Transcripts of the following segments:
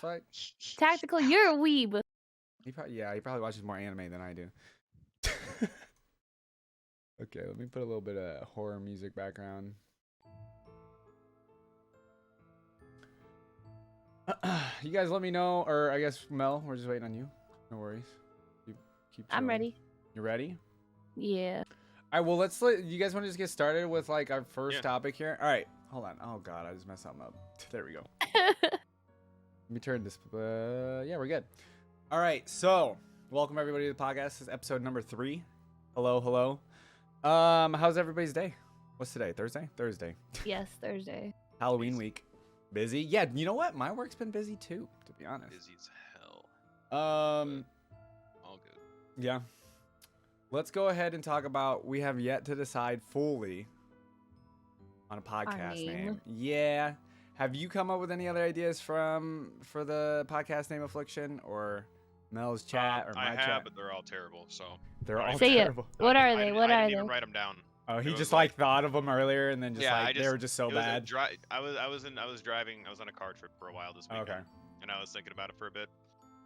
fuck? Tactical, you're a weeb. He probably watches more anime than I do. Okay, let me put a little bit of horror music background. You guys let me know, or I guess Mel, we're just waiting on you. No worries. Keep I'm chilling. ready. You ready? Yeah. All right, well, you guys want to just get started with like our first topic here? All right, hold on. Oh God, I just messed something up. There we go. Let me turn this. Yeah, we're good. All right, so welcome everybody to the podcast. This is episode number 3. Hello. How's everybody's day? What's today? Thursday. Yes, Thursday. Halloween week. Busy? Yeah, you know what? My work's been busy too, to be honest. Busy as hell. All good. Yeah. Let's go ahead and talk about, we have yet to decide fully on a podcast name. Yeah. Have you come up with any other ideas for the podcast name Affliction or Mel's chat or my chat? I have, but they're all terrible. So they're all Say terrible. It. What are they? I didn't even write them down. Oh, he just like thought of them earlier and then they were just so bad. I was driving. I was on a car trip for a while this weekend. Okay. And I was thinking about it for a bit,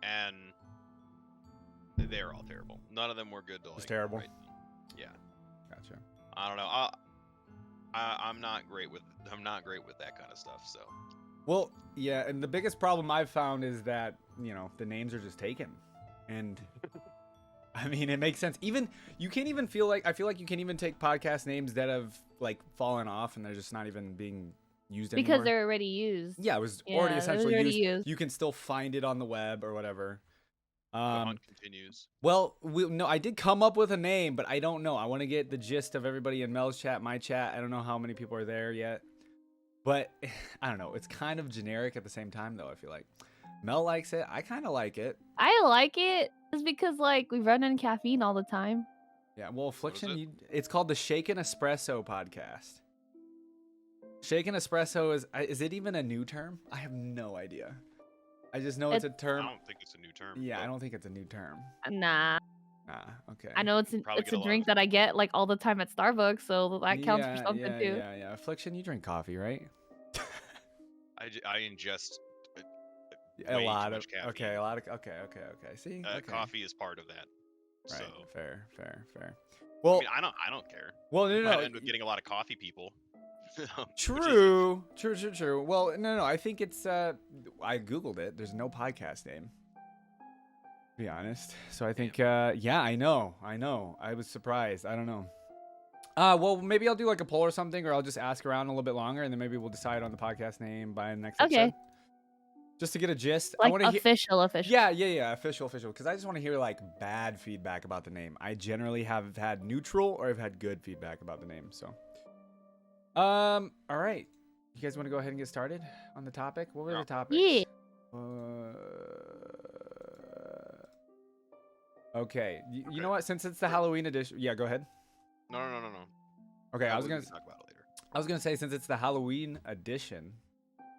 and they're all terrible. None of them were good to like. It's terrible. Write. Yeah. Gotcha. I don't know. I'm not great with that kind of stuff. So. Well, yeah, and the biggest problem I've found is that the names are just taken, and I mean it makes sense. Even you can't even I feel like you can't even take podcast names that have like fallen off and they're just not even being used anymore. Because they're already used. Yeah, it was already essentially used. You can still find it on the web or whatever. The hunt continues. Well, I did come up with a name, but I don't know. I want to get the gist of everybody in Mel's chat, my chat. I don't know how many people are there yet. But I don't know. It's kind of generic at the same time, though, I feel like. Mel likes it. I kind of like it. I like it. It's because, like, we run on caffeine all the time. Yeah, well, Affliction, it's called the Shaken Espresso podcast. Shaken Espresso is it even a new term? I have no idea. I just know it's a term. I don't think it's a new term. Yeah, I don't think it's a new term. Nah. Okay. I know it's a drink that I get like all the time at Starbucks, so that counts for something too. Yeah. Affliction, you drink coffee, right? I ingest a lot of caffeine. Okay, a lot of okay. See, coffee is part of that. Right. So Fair. Well, I mean, I don't care. Well, no. I end up getting a lot of coffee people. True. Well, no. I think it's. I googled it. There's no podcast name. To be honest, so I think. Yeah, I know. I was surprised. I don't know. Well, maybe I'll do like a poll or something, or I'll just ask around a little bit longer, and then maybe we'll decide on the podcast name by the next episode. Just to get a gist. Like official. Yeah. Official. Because I just want to hear like bad feedback about the name. I generally have had neutral or I've had good feedback about the name. So. All right. You guys want to go ahead and get started on the topic? What were the topics? Yeah. Okay. You know what? Since it's the Halloween edition, yeah. Go ahead. No. Okay, I was gonna talk about it later. I was gonna say since it's the Halloween edition,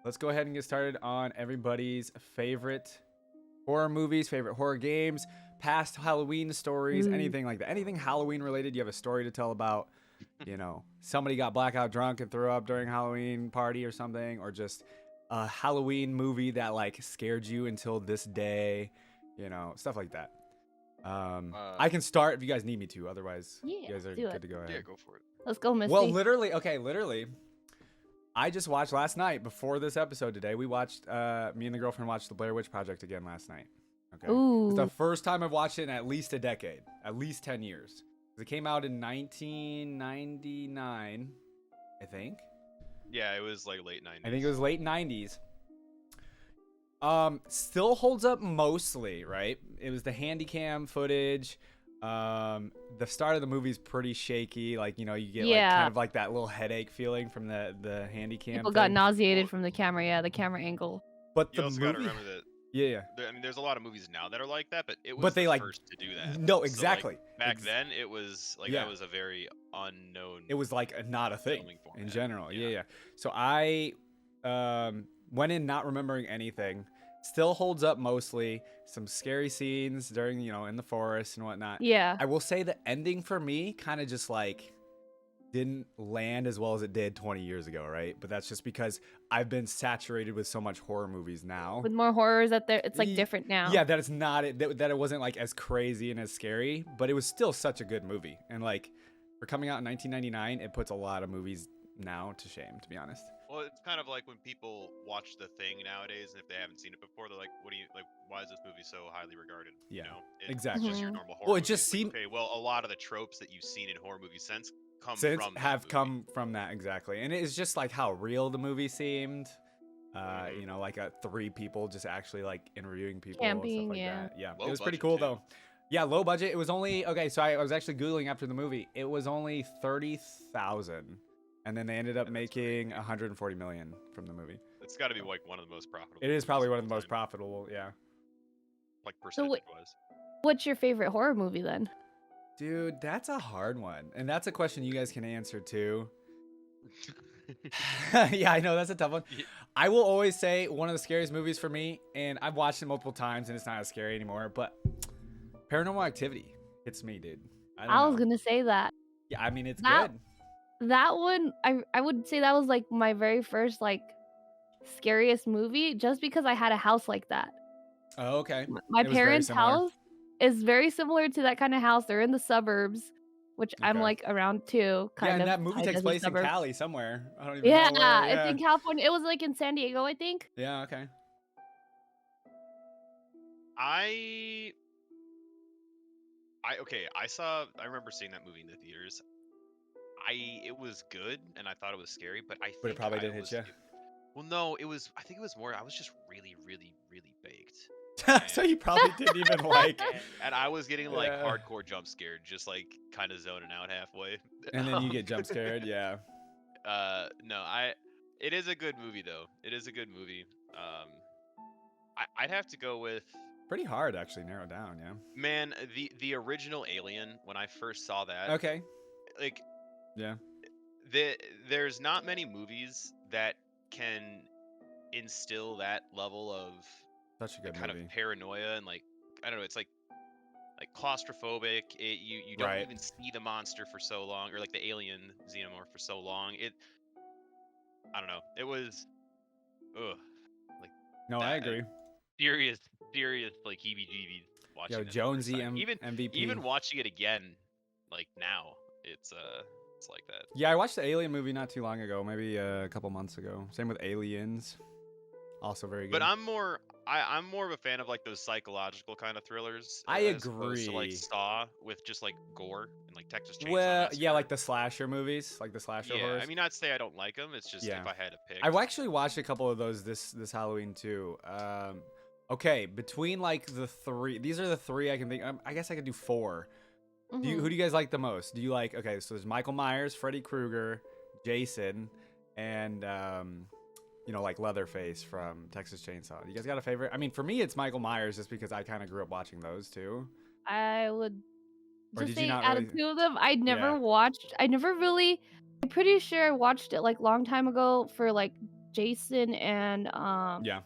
let's go ahead and get started on everybody's favorite horror movies, favorite horror games, past Halloween stories, anything like that. Anything Halloween related, you have a story to tell about. Somebody got blackout drunk and threw up during Halloween party or something, or just a Halloween movie that like scared you until this day, stuff like that. I can start if you guys need me to. Otherwise, you guys are good to go ahead. Yeah, go for it. Let's go, Misty. Well, literally, I just watched last night before this episode today. We watched, me and the girlfriend watched the Blair Witch Project again last night. Okay. Ooh. It's the first time I've watched it in at least a decade, at least 10 years. It came out in 1999, I think. Yeah, it was like late 90s. I think it was late 90s. Still holds up mostly, right? It was the handy cam footage. The start of the movie's pretty shaky. Like, you get like kind of like that little headache feeling from the handy cam. People got nauseated from the camera. Yeah, the camera angle. But you also gotta remember that. Yeah. I mean, there's a lot of movies now that are like that, but it was the first to do that. No, exactly. So, like, back then, it was like that was a very unknown. It was like not a thing in general. Yeah. So I went in not remembering anything. Still holds up mostly. Some scary scenes during, in the forest and whatnot. Yeah. I will say the ending for me kind of just like didn't land as well as it did 20 years ago, right? But that's just because I've been saturated with so much horror movies now. With more horrors that there, it's like Ye- different now. Yeah, that it's not that it wasn't like as crazy and as scary, but it was still such a good movie. And like for coming out in 1999, it puts a lot of movies now to shame, to be honest. Well, it's kind of like when people watch The Thing nowadays, and if they haven't seen it before, they're like, "What do you like? Why is this movie so highly regarded?" Yeah, You know, exactly. It's just your Mhm. normal horror. Well, it movie. just It's like, seemed okay. Well, a lot of the tropes that you've seen in horror movies since come since from that have movie. come from that exactly, and it's just like how real the movie seemed. You know, like three people just actually like interviewing people and Camping, stuff like yeah. that. Yeah, Low it was pretty budget, cool too. though. Yeah, low budget. It was only okay. So I was actually googling after the movie. It was only 30,000, and then they ended up Yeah, that's making crazy. 140 million from the movie. It's got to be like one of the most profitable. It is movies probably one of all the most time, profitable. Yeah, like So percentage wise. what's your favorite horror movie then? dude, that's a hard one, and that's a question you guys can answer too. Yeah, I know that's a tough one. Yeah. I will always say one of the scariest movies for me, and I've watched it multiple times, and it's not as scary anymore. But Paranormal Activity hits me, dude. don't I was know. gonna say that. Yeah, I mean it's That- good. That one, I would say that was like my very first like scariest movie, just because I had a house like that. Oh, okay. My It was very parents' similar. house is very similar to that kind of house. They're in the suburbs, which I'm Okay. like around too. Yeah, Kind and of that movie tied takes as a place in suburb. Cali somewhere. I don't even Yeah, know where. it's in California. It was like in San Diego, I think. Yeah, okay. I remember seeing that movie in the theaters. It was good, and I thought it was scary, but I think But it probably I didn't hit was, you. Well, no, it was. I think it was more. I was just really, really, really baked, So you probably didn't even like. and I was getting like Yeah. hardcore jump scared, just like kind of zoning out halfway. And then you get jump scared. Yeah. No, It is a good movie though. It is a good movie. I'd have to go with. Pretty hard actually narrow down. Yeah. Man, the original Alien. When I first saw that, Okay. like Yeah. there's not many movies that can instill that level of Such a good kind movie. of paranoia and like I don't know, it's like claustrophobic. You don't Right. even see the monster for so long, or like the alien xenomorph for so long. I don't know. It was No, I that- agree. serious like heebie-jeebies watching Yo, it the first Jonesy time. MVP. Even watching it again, like now, it's like that. Yeah, I watched the Alien movie not too long ago, maybe a couple months ago. Same with Aliens. Also very good. But I'm more of a fan of like those psychological kind of thrillers. I as opposed to, like agree. Saw with just like gore and like Texas Chainsaw Well, yeah, Massacre. like the slasher movies, like the slasher Yeah, horrors. I mean, not to say I don't like them. It's just Yeah. if I had to pick. I've actually watched a couple of those this Halloween too. Okay, between like the three, these are the three I can think. I guess I could do four. Mhm. Who do you guys like the most? Do you like? Okay, so there's Michael Myers, Freddy Krueger, Jason, and like Leatherface from Texas Chainsaw. You guys got a favorite? I mean, for me, it's Michael Myers, just because I kind of grew up watching those too. I would Or just did you say not out really- of two of them, I'd never Yeah. watched. I never really. I'm pretty sure I watched it like long time ago for like Jason and Yeah.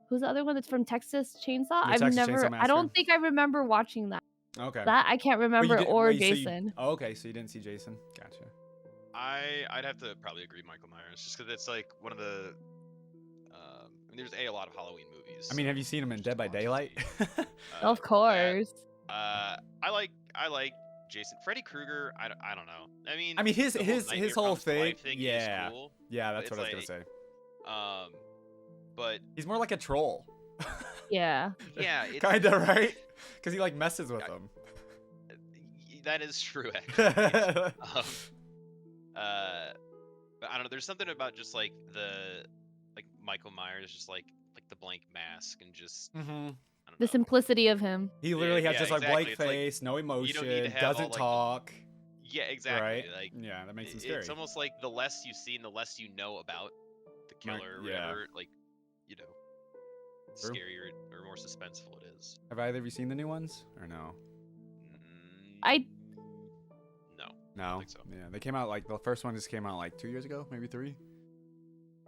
Who's the other one that's from Texas Chainsaw? The Texas Chainsaw I Massacre? don't think I remember watching that. Okay. That I can't But you remember, didn't- or wait, so you- Jason. oh, okay, so you didn't see Jason? Gotcha. I'd have to probably agree Michael Myers, just because it's like one of the. There's a lot of Halloween movies. I mean, have you seen him in just Dead by watch to Daylight? see. Of That, course. I like Jason. Freddy Krueger. I don't know. I mean, his the his Nightmare whole Comes to Life thing. is Yeah. cool, Yeah, that's It's what I was gonna say. but He's more like a troll. Yeah. yeah, it's, Kinda, right? Because he like messes with Yeah. them. that is true. Actually. But I don't know. There's something about just like Michael Myers, just like the blank mask and just Mm-hmm. I don't The know. simplicity of him. He literally has yeah, just like exactly. blank It's like, face, no need to emotion, have all, doesn't like, the- talk. Yeah, exactly. Right? Like Yeah, that makes him scary. it's almost like the less you see and the less you know about the killer or yeah. whatever, like True. scarier or more suspenseful it is. Have either of you seen the new ones or no? I- No. No. think so. Yeah, they came out like the first one just came out like 2 years ago, maybe 3.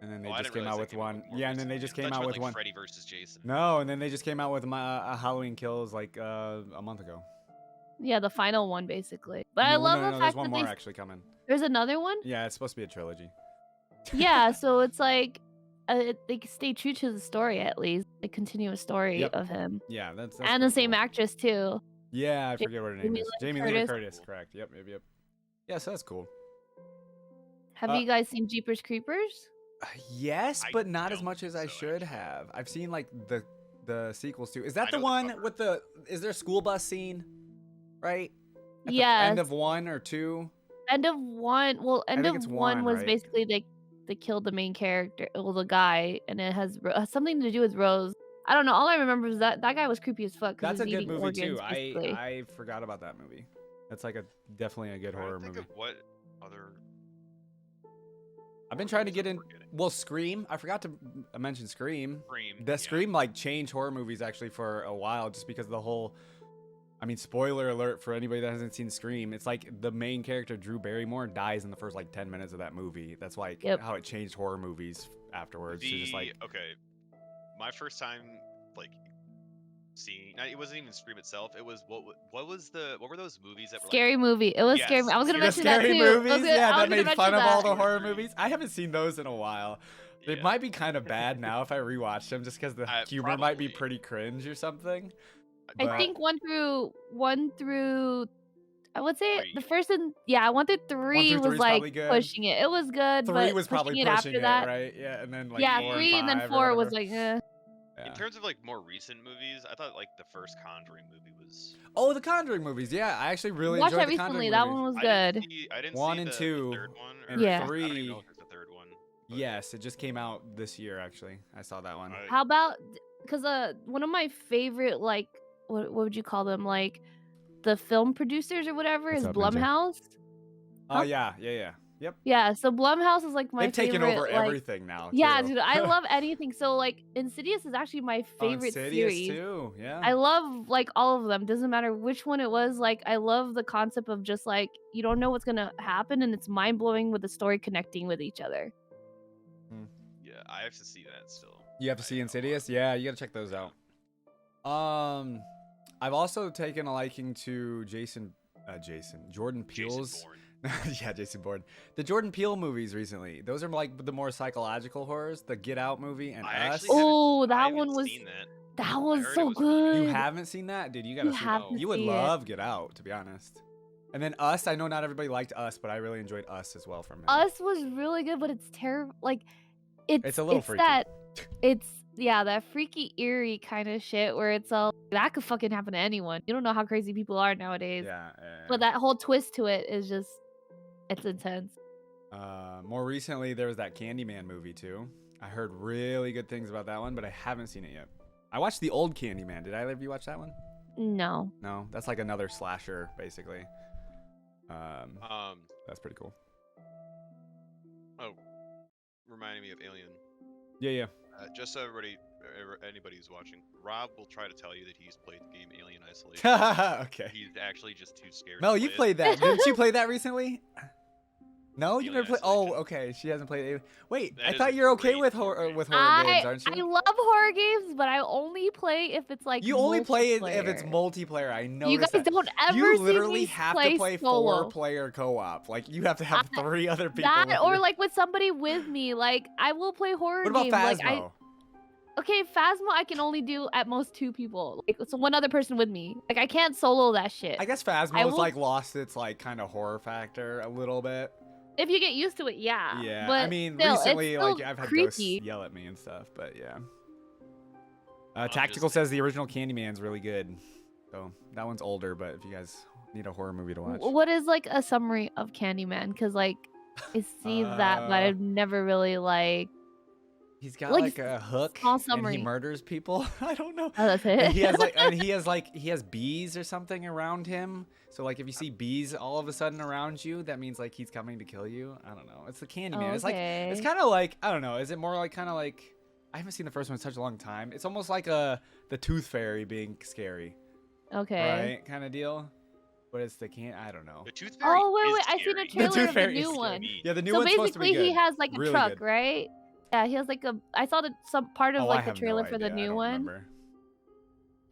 And then they Oh, I just didn't came out realize with they came one. more Yeah, and then they recently. just I came thought out you with meant, like, one. Freddy versus Jason. No, and then they just came out with my Halloween Kills like a month ago. Yeah, the final one basically. But I No, love no, the no, there's fact one that more actually coming. there's another one. Yeah, it's supposed to be a trilogy. Yeah, so it's like they stay true to the story at least. They continue a story Yep. of him Yeah, that's and the pretty same cool. actress too. Yeah, I forget what her name Jamie is. Lee Jamie Lee Curtis. Curtis, correct. Yep, yep, yep. Yeah, so that's cool. Have you guys seen Jeepers Creepers? Yes, I but not as don't much as I think so, should actually. have. I've seen like the sequels too. Is that I the know the one cover. with the? Is there a school bus scene? Right. At the Yes. end of 1 or 2. End of one. Well, end think of it's one one, was right? basically they killed the main character, well, the guy, and it has something to do with Rose. I don't know. All I remember is that guy was creepy as fuck because That's he a was good eating movie organs, too. basically. I forgot about that movie. That's like definitely a good I'm trying to horror think movie. of what other. I've been trying to movies get I'm in. forgetting. Well, Scream. I forgot to mention Scream. Scream. The yeah. Scream like changed horror movies actually for a while, just because the whole. I mean, spoiler alert for anybody that hasn't seen Scream. It's like the main character Drew Barrymore dies in the first like 10 minutes of that movie. That's like Yep. how it changed horror movies afterwards. So just like Okay, my first time like seeing it wasn't even Scream itself. It was what were those movies that were Scary movie. It was scary. Yes, I was gonna the mention that scary too. movies, I was yeah, that gonna made mention fun of all that. the horror Scream. movies. I haven't seen those in a while. They Yeah. might be kind of bad now if I rewatch them, just because the humor might be probably. pretty cringe or something. I But- think one through I would say Three. the first and yeah, 1 through 3 through was three is like probably good. pushing it. It was good, 3 but was probably pushing pushing it after that. right? Yeah, and then like Yeah, 4 3 and then 5 or 4 was whatever. like, Yeah. In terms of like more recent movies, I thought like the first Conjuring movie was. Oh, the Conjuring movies. Yeah, I actually really watched enjoyed that the Conjuring recently. That movies. one was I good. didn't 1 see and the 2 third one. and Or Yeah. I don't even 3. know if there's a third one. but Yes, it just came out this year actually. I saw that one. I- How about because one of my favorite like what would you call them, like the film producers or whatever, What's is up, Ninja? Blumhouse. Oh yeah. Yep. Yeah, so Blumhouse is like my They've taken favorite. over like, everything now. yeah, too. dude, I love anything. So like Insidious is actually my favorite Insidious series. too. Yeah. I love like all of them. Doesn't matter which one it was. Like I love the concept of just like you don't know what's gonna happen, and it's mind blowing with the story connecting with each other. Yeah, I have to see that still. You have to see Insidious? Yeah, you gotta check those out. I've also taken a liking to Jordan Peele's. Jason Bourne. Yeah, Jason Bourne. The Jordan Peele movies recently. Those are like the more psychological horrors. The Get Out movie and I Us. actually haven't- Oh, I that haven't one was seen that. that I was heard it so was really good. You haven't seen that, dude? You gotta You see have that. to You would see it. love Get Out, to be honest. And then Us. I know not everybody liked Us, but I really enjoyed Us as well from him. Us was really good, but it's terrible. Like It's a little freaky. that freaky eerie kind of shit where it's all that could fucking happen to anyone. You don't know how crazy people are nowadays. Yeah. But that whole twist to it is just it's intense. More recently, there was that Candyman movie too. I heard really good things about that one, but I haven't seen it yet. I watched the old Candyman. Did either of you watch that one? No. No, that's like another slasher, basically. That's pretty cool. Reminding me of Alien. Yeah. Just so anybody who's watching, Rob will try to tell you that he's played the game Alien Isolation. Okay. He's actually just too scared. Mel, to you play played that. Didn't you play that recently? No, you Alien never played. Oh, Isolation. okay. She hasn't played it. Wait, That I is thought a you're okay great with horror horror game. games, aren't I you? love horror games, but I only play if it's like You only play it if it's multiplayer. multiplayer. I know You guys that. don't ever You see literally me have play to play solo. 4-player co-op. Like you have to have 3 other people. That with or you. like with somebody with me. Like I will play horror What about games. Phasmo? Like okay, Phasmo I can only do at most 2 people. Like so one other person with me. Like I can't solo that shit. I guess Phasmo's I will- like lost its like kind of horror factor a little bit. If you get used to it, yeah. Yeah, But I mean, still, recently, it's like still I've had creepy. ghosts yell at me and stuff, but yeah. I'm Tactical just- says the original Candyman's really good, so that one's older. But if you guys need a horror movie to watch, What is like a summary of Candyman? Because like I see that, but I've never really like. he's got like, like a hook small and summary. he murders people. I don't know. Oh, that's it. And he has bees or something around him. So like if you see bees all of a sudden around you, that means like he's coming to kill you. I don't know. It's the Candyman. It's like it's kind of like I don't know. Is it more like kind of like I haven't seen the first one in such a long time. It's almost like the Tooth Fairy being scary, Okay. right? Kind of deal. But it's the I don't know. The Tooth Fairy. Oh wait, is wait! I seen a scary. trailer Tooth of the Fairy is new scary. one. Yeah, the new So one's supposed to be basically, good. he has like a Really truck, good. right? Yeah, he has like a. I saw some part of Oh, I like the have no trailer for the idea. I new don't one. remember.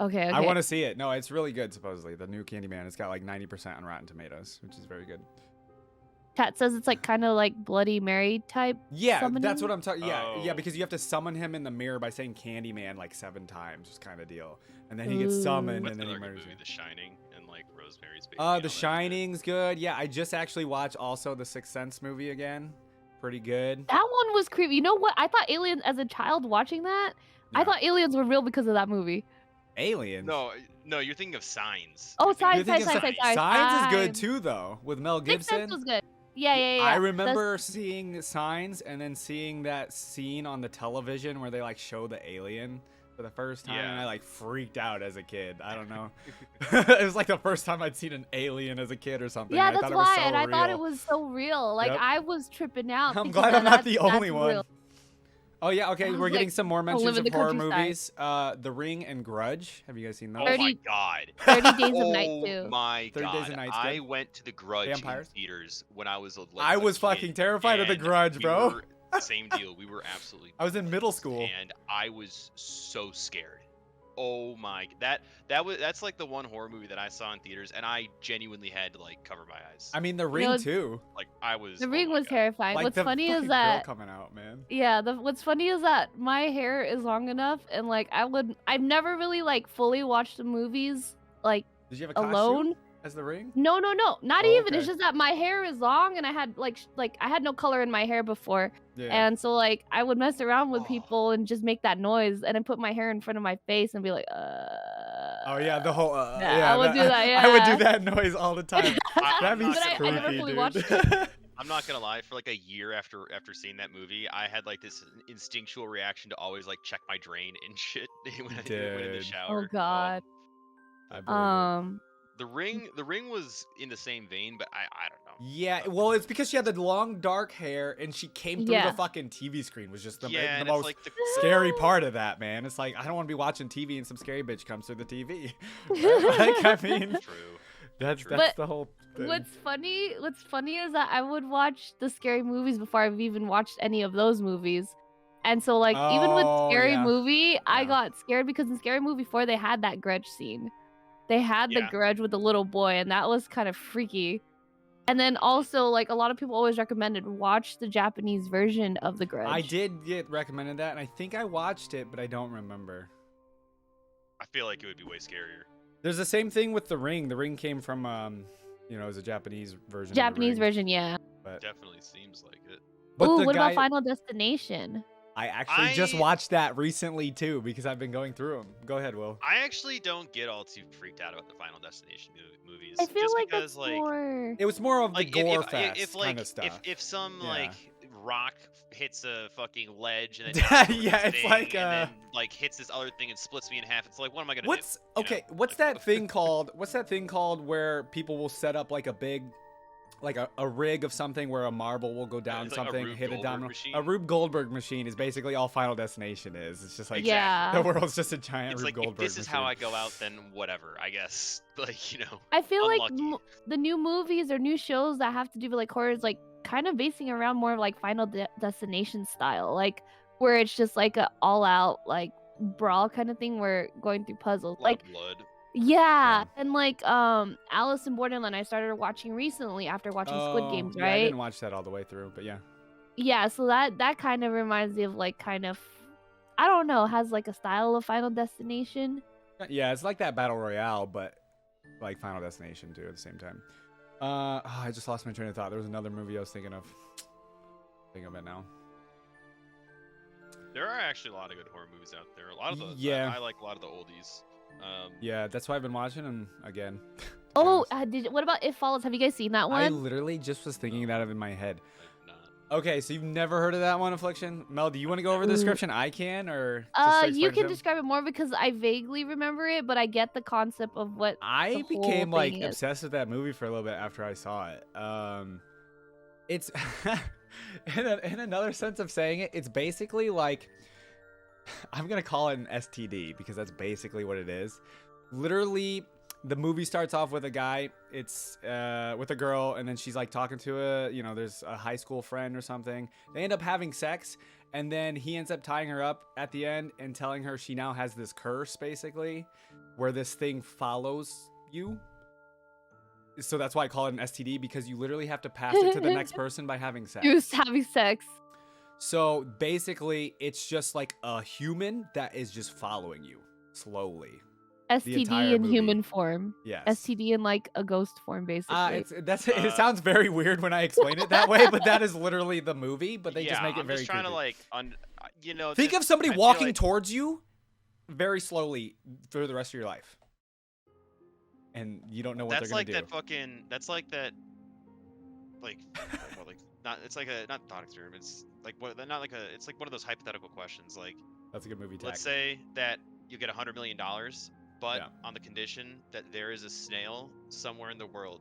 Okay. I want to see it. No, it's really good. Supposedly, the new Candyman. It's got like 90% on Rotten Tomatoes, which is very good. Chat says it's like kind of like Bloody Mary type. Yeah, summoning? that's what I'm talking. Yeah, Oh. because you have to summon him in the mirror by saying Candyman like 7 times, just kind of deal, and then he gets summoned, What's and then he another good murders movie? you. The Shining and like Rosemary's Baby. all that The shit. Shining's good. Yeah, I just actually watched also the Sixth Sense movie again. Pretty good. That one was creepy. You know what? I thought aliens as a child watching that. I Yeah. thought aliens were real because of that movie. Aliens. No, you're thinking of Signs. Oh, You're thinking Signs, of You're thinking of Signs is good Signs. too, though, with Mel Sixth Gibson. Sense was good. Yeah. I That's- remember seeing Signs and then seeing that scene on the television where they like show the alien for the first time, and Yeah. I like freaked out as a kid. I don't know. It was like the first time I'd seen an alien as a kid or something. Yeah, I that's thought it was why, so and I thought it real. was so real. Like Yep. I was tripping out. I'm thinking glad that I'm not the that's only one. real. Oh yeah, okay. I was We're getting like, some more live mentions in of the horror countryside. movies. The Ring and Grudge. Have you guys seen those? Oh my 30 god. 30 Days of Night Oh too. my 30 god. Days of Night's I good. went to the Grudge Vampires? in theaters when I was like, I a was kid, fucking terrified of the and Grudge, we bro. were- same deal. We were absolutely I was in middle school. and I was so scared. Oh my, that's like the one horror movie that I saw in theaters, and I genuinely had to like cover my eyes. I mean, The Ring know, too. Like I was. The oh Ring my was God. terrifying. Like What's the funny fucking is girl that coming out, man. yeah, what's funny is that my hair is long enough, and like I've never really like fully watched the movies like Did you have a costume alone. as the Ring? No, not Oh, even. It's okay. just that my hair is long, and I had like I had no color in my hair before, Yeah. and so like I would mess around with Oh. people and just make that noise, and then put my hair in front of my face and be like, Oh yeah, the whole Yeah, yeah, I would do that, I would yeah. do that noise all the time. That'd be But I creepy, never fully dude. watched it. I'm not gonna lie. For like a year after seeing that movie, I had like this instinctual reaction to always like check my drain and shit when I went in the Dude. shower. Oh god. I believe it. The ring was in the same vein, but I don't know. Yeah, well, it's because she had the long dark hair and she came through Yeah. the fucking TV screen. Was just the Yeah, and most it's like the scary part of that, man. It's like I don't want to be watching TV and some scary bitch comes through the TV. Like, I mean, true. that's But the whole thing. What's funny is that I would watch the scary movies before I've even watched any of those movies. And so like even with Oh, Scary yeah. Movie, I Yeah. got scared because in Scary Movie 4 they had that grudge scene. They had the Yeah. grudge with the little boy, and that was kind of freaky. And then also like a lot of people always recommended watch the Japanese version of the grudge. I did get recommended that, and I think I watched it, but I don't remember. I feel like it would be way scarier. There's the same thing with The Ring. The Ring came from, it was a Japanese version. of The Japanese Ring, version, yeah. But, Definitely seems like it. but Ooh, the what guy, about Final Destination? I actually just I- watched that recently too because I've been going through them. Go ahead, Will. I actually don't get all too freaked out about the Final Destination movies. I feel just like because that's like more. It was more of the like gore if, fest if kind like of stuff. if some Yeah. like rock hits a fucking ledge and then knocks over Yeah, this it's thing like, and then like hits this other thing and splits me in half. It's like what am I gonna What's do? You know? okay? What's that thing called? What's that thing called where people will set up like a big, like a rig of something where a marble will go down it's like a something, Rube hit a Goldberg domino. machine? A Rube Goldberg machine is basically all Final Destination is. It's just like Yeah. the world's just a giant It's Rube like if Goldberg this is how I machine. go out, then whatever. I guess like I feel like unlucky. the new movies or new shows that have to do with like horror is like kind of basing around more of like Final Destination style, like where it's just like a all out like brawl kind of thing where going through puzzles. a lot Like of blood. yeah, and like Alice in Borderland I started watching recently after watching Squid Games, Yeah, I right? didn't watch that all the way through, but yeah. Yeah, so that kind of reminds me of like kind of I don't know, has like a style of Final Destination. Yeah, it's like that battle royale, but like Final Destination too at the same time. I just lost my train of thought. There was another movie I was thinking of. Think of it now. There are actually a lot of good horror movies out there. A lot of the Yeah. I like a lot of the oldies. Yeah, that's why I've been watching them again. Oh, Yes. what about It Follows? Have you guys seen that I one? literally just was thinking that in my head. I've not. Okay, so you've never heard of that one, Affliction? Mel, do you want to go over the Ooh. description? I can, or just You explain can to him? describe it more because I vaguely remember it, but I get the concept of what I the whole became like thing is. obsessed with that movie for a little bit after I saw it. It's in another sense of saying it, it's basically like I'm gonna call it an STD because that's basically what it is. Literally, the movie starts off with a guy. It's with a girl, and then she's like talking to there's a high school friend or something. They end up having sex, and then he ends up tying her up at the end and telling her she now has this curse, basically. where this thing follows you. So that's why I call it an STD, because you literally have to pass it to the next person by having sex. You're having sex. So basically, it's just like a human that is just following you slowly. STD in movie. human form. Yes. STD in like a ghost form, basically. It sounds very weird when I explain it that way, but that is literally the movie. But they just make it very. I'm just trying creepy. to like, think of somebody walking towards you, very slowly through the rest of your life, and you don't know what they're gonna do. That's like that. Like, well, like not. It's like a not thought experiment. It's like what? Not like a. It's like one of those hypothetical questions. Like, that's a good movie. Let's say that you get $100 million. But on the condition that there is a snail somewhere in the world,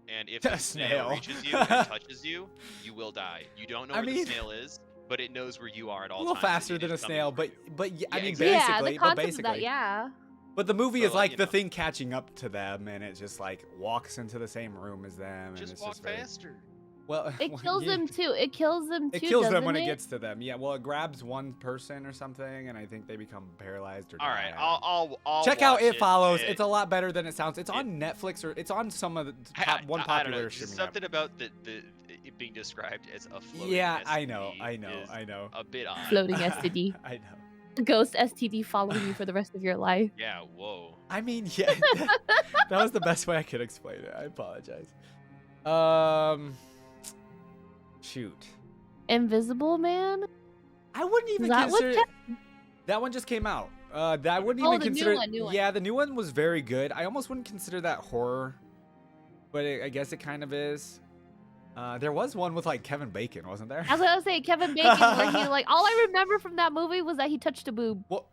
and if the snail reaches you and touches you, you will die. You don't know where the snail is, but it knows where you are at all times. A little faster than a snail, but yeah, I mean, exactly. basically, the concept but basically, of that, yeah. But the movie is like the thing catching up to them, and it just like walks into the same room as them. Just and it's walk just very... faster. Well, it kills them too. It kills them too. It kills them when it gets to them. Yeah. Well, it grabs one person or something, and I think they become paralyzed or die. All right, I'll check out It Follows. It's a lot better than it sounds. It's on Netflix or it's on some of the popular I don't know. streaming. Something about it being described as a floating STD. I know. A bit odd. Floating STD. I know. Ghost STD following you for the rest of your life. Yeah. Whoa. I mean, yeah. That was the best way I could explain it. I apologize. Shoot. Invisible Man? I wouldn't even consider that one just came out. I wouldn't even consider new one. Yeah, the new one was very good. I almost wouldn't consider that horror, but I guess it kind of is. There was one with like Kevin Bacon, wasn't there? I was gonna say Kevin Bacon, where he like all I remember from that movie was that he touched a boob. Well,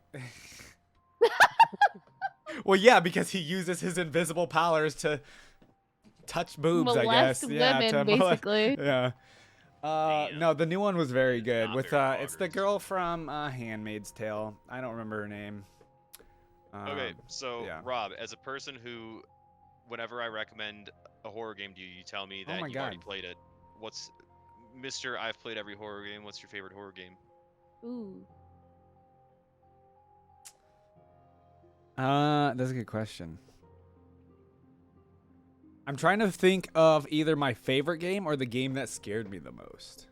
well, yeah, because he uses his invisible powers to touch boobs, Molest I guess. women, basically. Yeah. No, the new one was very good. With it's the waters. girl from Handmaid's Tale. I don't remember her name. Okay, so yeah. Rob, as a person who, whenever I recommend a horror game to you, you tell me that you've already played it. What's Mr. I've played every horror game. What's your favorite horror game? Ooh. That's a good question. I'm trying to think of either my favorite game or the game that scared me the most.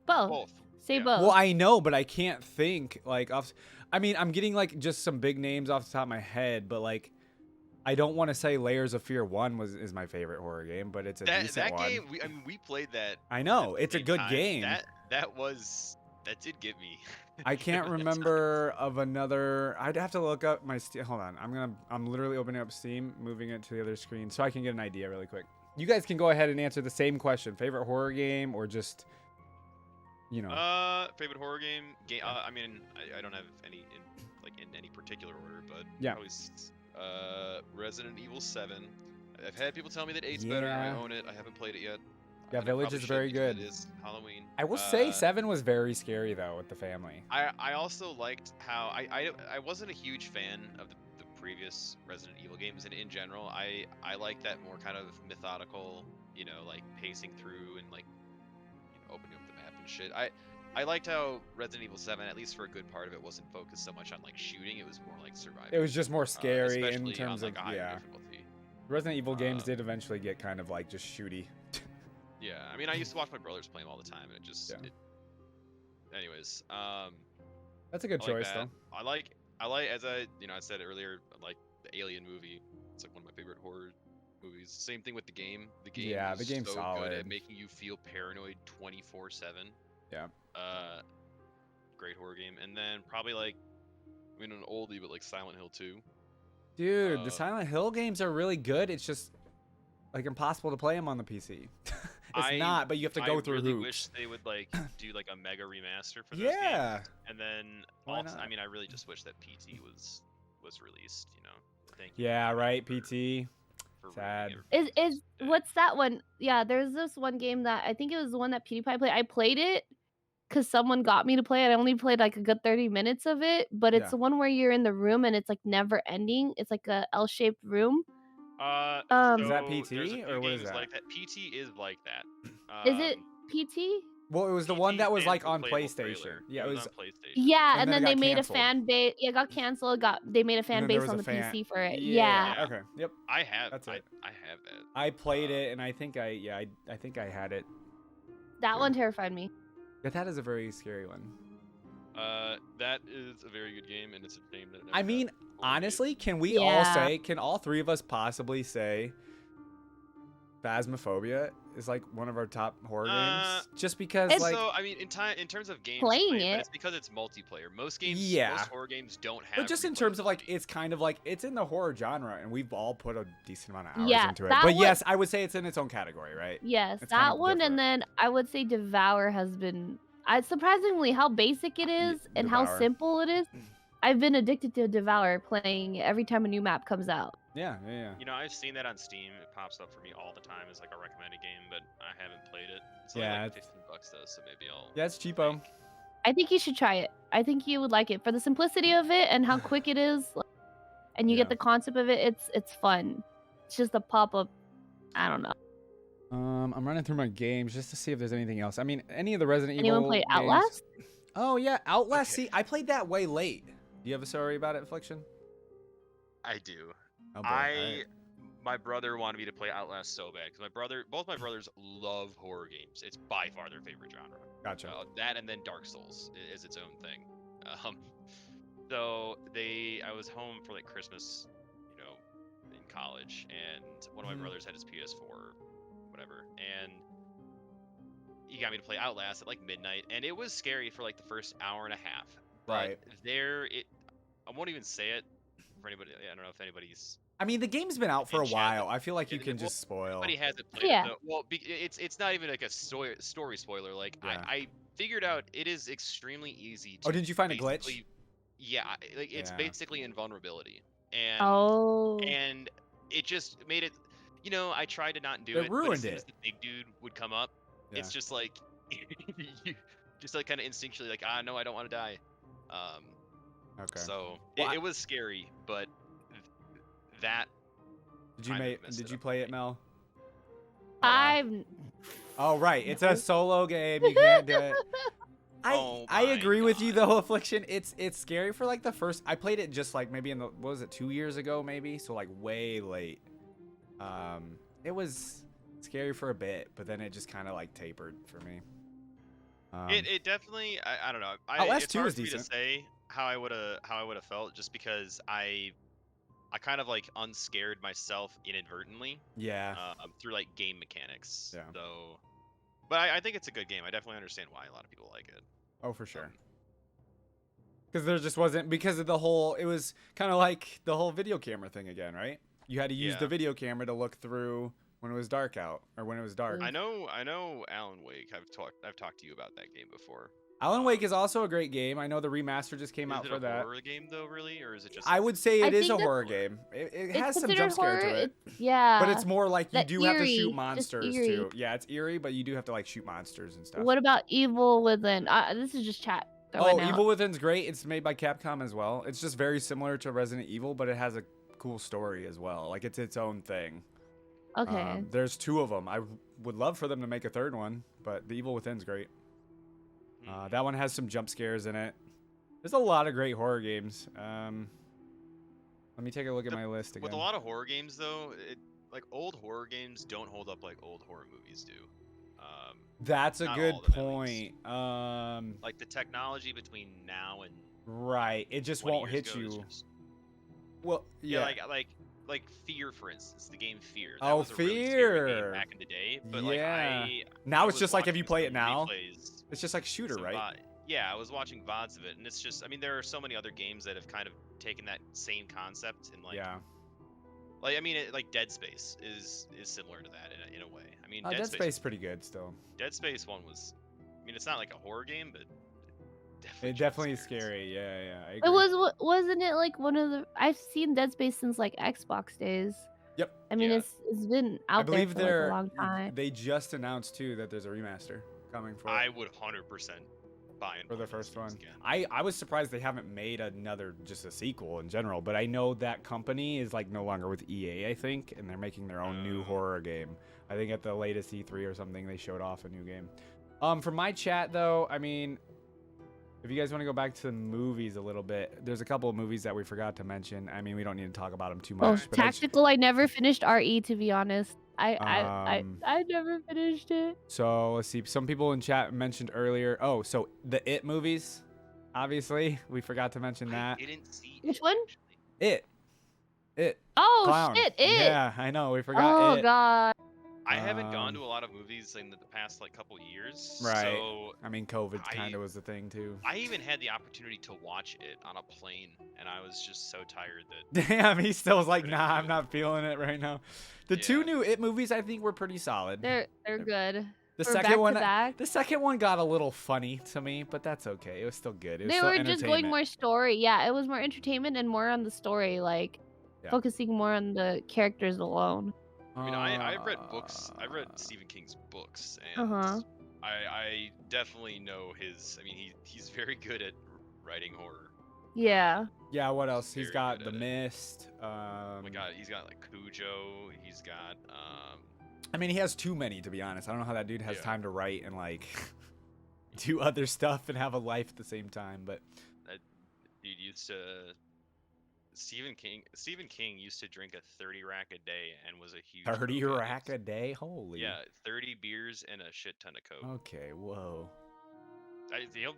Both. Say both. Well, I know, but I can't think like off. I mean, I'm getting like just some big names off the top of my head, but like, I don't want to say Layers of Fear 1 is my favorite horror game, but it's a decent one. That game, we played that. I know, it's a good game. That did get me. I can't remember of another. I'd have to look up my Steam. Hold on, I'm literally opening up Steam, moving it to the other screen so I can get an idea really quick. You guys can go ahead and answer the same question: favorite horror game or just, you know. Favorite horror game. I mean, I don't have any in any particular order, but yeah. Probably, Resident Evil 7. I've had people tell me that 8's better. I own it. I haven't played it yet. Yeah, Village is very good. It is Halloween. I will say 7 was very scary though with the family. I also liked how I wasn't a huge fan of the previous Resident Evil games, and in general I like that more kind of methodical, you know, like pacing through and like, you know, opening up the map and shit. I liked how Resident Evil 7, at least for a good part of it, wasn't focused so much on like shooting. It was more like surviving. It was just more scary in terms on, like, of difficulty. Resident Evil games did eventually get kind of like just shooty. Yeah, I mean, I used to watch my brothers play them all the time, and it just. Yeah. Anyways, that's a good choice though. I like as I said earlier, I like the Alien movie. It's like one of my favorite horror movies. Same thing with the game. The game the game's so solid. Good at making you feel paranoid 24/7. Yeah. Great horror game, and then probably like, I mean, an oldie, but like Silent Hill 2. Dude, the Silent Hill games are really good. It's just like impossible to play them on the PC. It's not, but you have to go through really hoops. wish they would like do like a mega remaster for those yeah. games. And then Why also, not? I mean, I really just wish that PT was released. You know. Thank you. Yeah, right. PT. For Sad. Is what's that one? Yeah, there's this one game that I think it was the one that PewDiePie played. I played it because someone got me to play it. I only played like a good 30 minutes of it, but it's the one where you're in the room and it's like never ending. It's like a L-shaped room. Is that PT or what is that? Like that. PT is like that. Is it PT? Well, it was the PT one that was stands like for on playable PlayStation. trailer. Yeah, It it was was. on PlayStation. Yeah, And and then then it they got made canceled. a fan base. It got canceled. They made a And fan then there base was on a the fan. PC for it. Yeah. Yeah. Okay. Yep. I have. That's it. I have that. I played it, and I think I think I had it. That too. one terrified me. Yeah, that is a very scary one. That is a very good game, and it's a shame that. It never I got mean, fully made. honestly, can we all Yeah. say? Can all three of us possibly say? Phasmophobia is like one of our top horror games, just because It's- like so I mean, in terms of games Playing played, but it. it's because it's multiplayer. Most games, Yeah. most horror games don't have. but just in terms of like replayability. it's kind of like it's in the horror genre, and we've all put a decent amount of hours Yeah, into it. that But one- yes, I would say it's in its own category, right? Yes, It's kind that of one, different. and then I would say Devour has been. Surprisingly, how basic it is and how Devour. simple it is. I've been addicted to Devour, playing it every time a new map comes out. Yeah, yeah, yeah. You know, I've seen that on Steam. It pops up for me all the time as like a recommended game, but I haven't played it. It's only Yeah, like it's- $15 though, so maybe I'll. Yeah, it's cheapo. like- I think you should try it. I think you would like it for the simplicity of it and how quick it is, and you Yeah. get the concept of it. It's fun. It's just a pop up. I don't know. I'm running through my games just to see if there's anything else. I mean, any of the Resident Anyone Evil play games- Outlast? Oh yeah, Outlast. Okay. See, I played that way late. Do you have a story about it, Affliction? I do. Oh, boy. Alright. My brother wanted me to play Outlast so bad because both my brothers love horror games. It's by far their favorite genre. Gotcha. That and then Dark Souls is its own thing. So I was home for like Christmas, you know, in college, and one of my Mhm. brothers had his PS4, whatever, and he got me to play Outlast at like midnight, and it was scary for like the first hour and a half. But Right. I won't even say it for anybody. I don't know if anybody's. I mean, the game's been out for a In chat, while. I feel like you yeah, can well, just spoil. Everybody hasn't played Yeah. it. Though. Well, it's not even like a story spoiler. Like Yeah. I figured out it is extremely easy to. Oh, didn't you find a glitch? basically- Yeah, like it's Yeah. basically invulnerability, and Oh. and it just made it. You know, I tried to not do It it. But ruined as soon as it. the big dude would come up, it's Yeah. just like, you just like kind of instinctually like, no, I don't want to die. Okay. So Well, it was scary, but that. Did you kind of make? messed Did it you up play for it, me. Mel? I've. Oh right, it's No. a solo game. You can't do it. Oh I my agree with you God. though, Affliction. It's scary for like the first. I played it just like maybe in the what was it 2 years ago maybe, so like way late. It was scary for a bit, but then it just kind of like tapered for me. It definitely I don't know. Outlast It's 2 hard is for me to decent. say how I would have felt just because I kind of like unscared myself inadvertently Yeah. through like game mechanics. Yeah. So, but I think it's a good game. I definitely understand why a lot of people like it. Oh, for sure. Because there just wasn't because of the whole. It was kind of like the whole video camera thing again, right? You had to use Yeah. the video camera to look through when it was dark out or when it was dark. I know Alan Wake. I've talked to you about that game before. Alan Wake is also a great game. I know the remaster just came Is out it for a that. horror game though, really, or is it just? I would say I it is think a that's- horror game. It It's has some considered jump scare horror. to it. Yeah. But it's more like you That do have to eerie, shoot just monsters eerie. too. Yeah, it's eerie, but you do have to like shoot monsters and stuff. What about Evil Within? This is just chat. Oh, Going out. Evil Within's great. It's made by Capcom as well. It's just very similar to Resident Evil, but it has a cool story as well. Like it's its own thing. Okay. There's 2 of them. I would love for them to make a 3rd one, but the Evil Within's great. That one has some jump scares in it. There's a lot of great horror games. Let me take a look at my list again. With a lot of horror games though, like old horror games don't hold up like old horror movies do. That's a not good all of them, at least. point. Like the technology between now and Right. It just 20 won't years hit ago is you. just- Well, yeah. like Fear, for instance, the game Fear. Oh, was a really scary Fear. game back in the day. But Yeah. like Now I it's was just like if you watching play it some now, replays, it's just like shooter, some right? yeah, I was watching VODs of it, and it's just, I mean, there are so many other games that have kind of taken that same concept and like, Yeah. like I mean, like Dead Space is similar to that in a way. I mean, Dead Space is pretty good still. Dead Space 1 was, I mean, it's not like a horror game, but It definitely is scary. Yeah, yeah. I It agree. wasn't it like one of the I've seen Dead Space since like Xbox days. Yep. I mean, Yeah. it's been I out there believe for like a long time. they just announced too that there's a remaster coming for I would 100% buy and for the play those first games one. again. I was surprised they haven't made another just a sequel in general, but I know that company is like no longer with EA, I think, and they're making their own new Oh. horror game. I think at the latest E3 or something they showed off a new game. For my chat though, I mean, if you guys want to go back to the movies a little bit, there's a couple of movies that we forgot to mention. I mean, we don't need to talk about them too Oh, much. But Tactical. I never finished RE, to be honest. Um, I never finished it. so let's see. Some people in chat mentioned earlier. Oh, so the It movies. Obviously, we forgot to mention that. I didn't see Which it, one? actually. It. Oh Clown. shit! It. Yeah, I know. We forgot Oh It. god. I haven't gone Um, to a lot of movies in the past like couple years. Right. So I mean, COVID I- kind of was the thing too. I even had the opportunity to watch it on a plane, and I was just so tired that Damn, he still was like, Couldn't nah, do I'm it. not feeling it right now. The two Yeah. new It movies, I think, were pretty solid. They're good. The We're second back one, to back. the second one got a little funny to me, but that's okay. It was still good. It was They still were just going entertainment. more story. Yeah, it was more entertainment and more on the story, like Yeah. focusing more on the characters alone. I mean, I've read books. I've read Stephen King's books, and Uh-huh. I definitely know his. I mean, he's very good at writing horror. Yeah. Yeah, what else? He's Very got good The at it. Mist. Oh my god, he's got like Cujo. He's got I mean, he has too many, to be honest. I don't know how that dude has Yeah. time to write and like do other stuff and have a life at the same time. But dude used to. Stephen King used to drink a 30 rack a day and was a huge 30 coke rack addict. a day? Holy. Yeah, 30 beers and a shit ton of coke. Okay, whoa.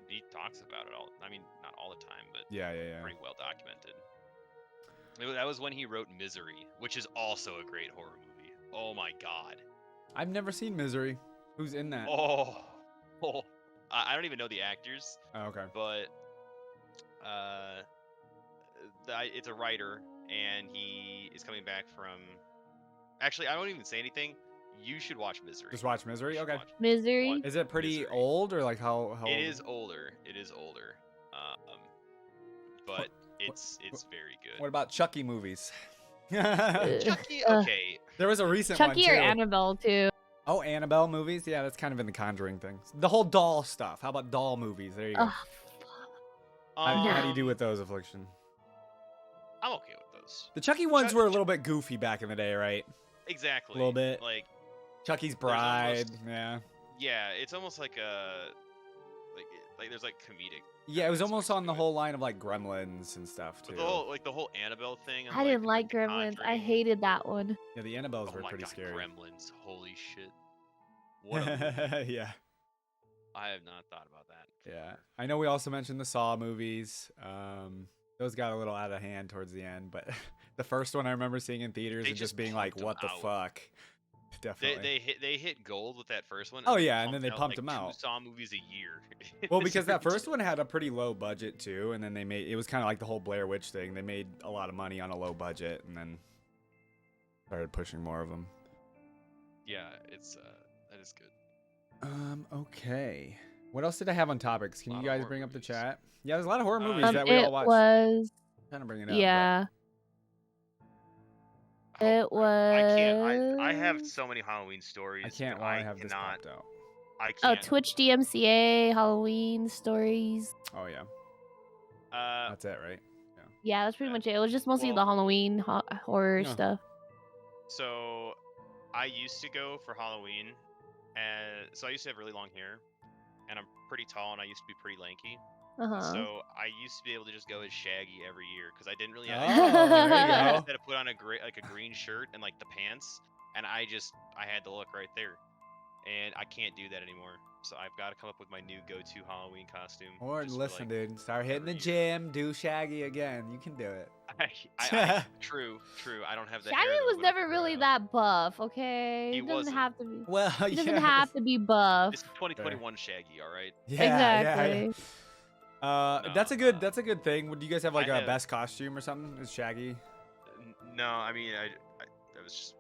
He talks about it all. I mean, not all the time, but Yeah, yeah, yeah. pretty well documented. That was when he wrote Misery, which is also a great horror movie. Oh my god. I've never seen Misery. Who's in that? Oh, I don't even know the actors, Oh, okay. but it's a writer, and he is coming back from. Actually, I won't even say anything. You should watch Misery. Just watch Misery? You should Okay. watch Misery. Watch- Is it pretty Misery. old or like how It old? is older. It is older. But it's very good. What about Chucky movies? Chucky, Uh, okay. There was a recent one Chucky too. or Annabelle too. Oh, Annabelle movies? Yeah, that's kind of in the Conjuring thing. The whole doll stuff. How about doll movies? There you go. Ugh, How do you do Um, with those, Affliction? I'm okay with those. The Chucky ones Chuck- were a little bit goofy back in the day, right? Exactly. little bit. Like, Chucky's There's Bride. almost- Yeah. yeah, it's almost like a like there's like comedic. Yeah, it was almost aspects on to the it. whole line of like Gremlins and stuff too. But the whole Annabelle thing. and, I didn't like The Gremlins. I Conjuring. hated that one. Yeah, the Annabelles Oh were my pretty god, scary. Gremlins! Holy shit! What a movie. Yeah. I have not thought about that. Yeah. I know we also mentioned the Saw movies. Those got a little out of hand towards the end, but the first one I remember seeing in theaters They and just just being like, pumped 'em what the out. fuck? Definitely. They hit gold with that first one. Oh, yeah, and then they pumped like 'em two out. Saw movies a year. Well, It's because that first ridiculous. one had a pretty low budget too, and then they made it was kind of like the whole Blair Witch thing. They made a lot of money on a low budget, and then started pushing more of them. Yeah, it's that is good. Okay. What else did I have on topics? Can Lot you of guys horror bring up the movies. chat? Yeah, there's a lot of horror movies Um, that we it all watched. was. Trying to bring it up. but- Yeah. It I can't. I have was- so many Halloween stories. I can't but while I have this cannot. popped out. I Oh, can't. Twitch DMCA, Halloween stories. Oh yeah, Uh, that's it, right? Yeah, that's pretty Yeah. much it. It was just mostly Well- the Halloween horror Yeah. stuff. So, I used to go for Halloween, and so I used to have really long hair, and I'm pretty tall, and I used to be pretty lanky. Uh-huh. So I used to be able to just go as Shaggy every year because I didn't really have. Oh, there you I go. just had to put on a green shirt and like the pants, and I had the look right there, and I can't do that anymore. So I've got to come up with my new go-to Halloween costume. Or just for, listen, like, dude, start hitting the every gym, do Shaggy again. You can do it. True. I don't have that. Shaggy was never really that buff, okay? He He doesn't wasn't. have to be. Well, He doesn't yeah, have to be buff. It's 2021 Shaggy, all right. yeah, Exactly. That's a No, good. That's a good thing. Would you guys have like I a have- best costume or something? Is Shaggy? No, I mean, I was just,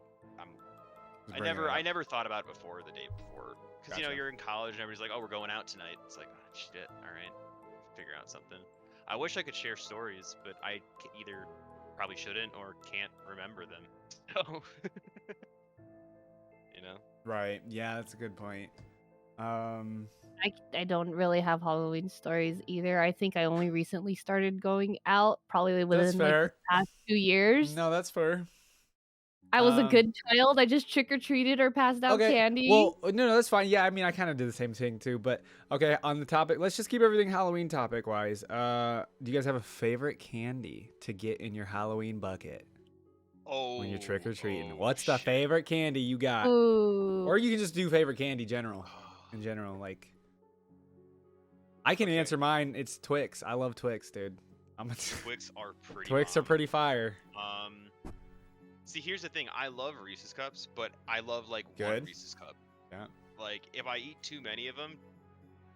Just I bring it up. never thought about it before the day before, because Gotcha. you're in college and everybody's like, oh, we're going out tonight. It's like, oh, shit, all right, figure out something. I wish I could share stories, but I either probably shouldn't or can't remember them. So, you know. Right. Yeah, that's a good point. I don't really have Halloween stories either. I think I only recently started going out, probably That's within like fair. the past 2 years. No, that's fair. I was a good child. I just trick or treated or passed out Okay. candy. Well, no, that's fine. Yeah, I mean, I kind of did the same thing too. But okay, on the topic, let's just keep everything Halloween topic wise. Do you guys have a favorite candy to get in your Halloween bucket when you're trick or treating? What's the favorite candy you got? Ooh. Or you can just do favorite candy in general. Like, I can answer mine. It's Twix. I love Twix, dude. Twix are pretty. Twix are pretty fire. See, here's the thing. I love Reese's Cups, but I love like one Reese's Cup. Yeah. Like if I eat too many of them,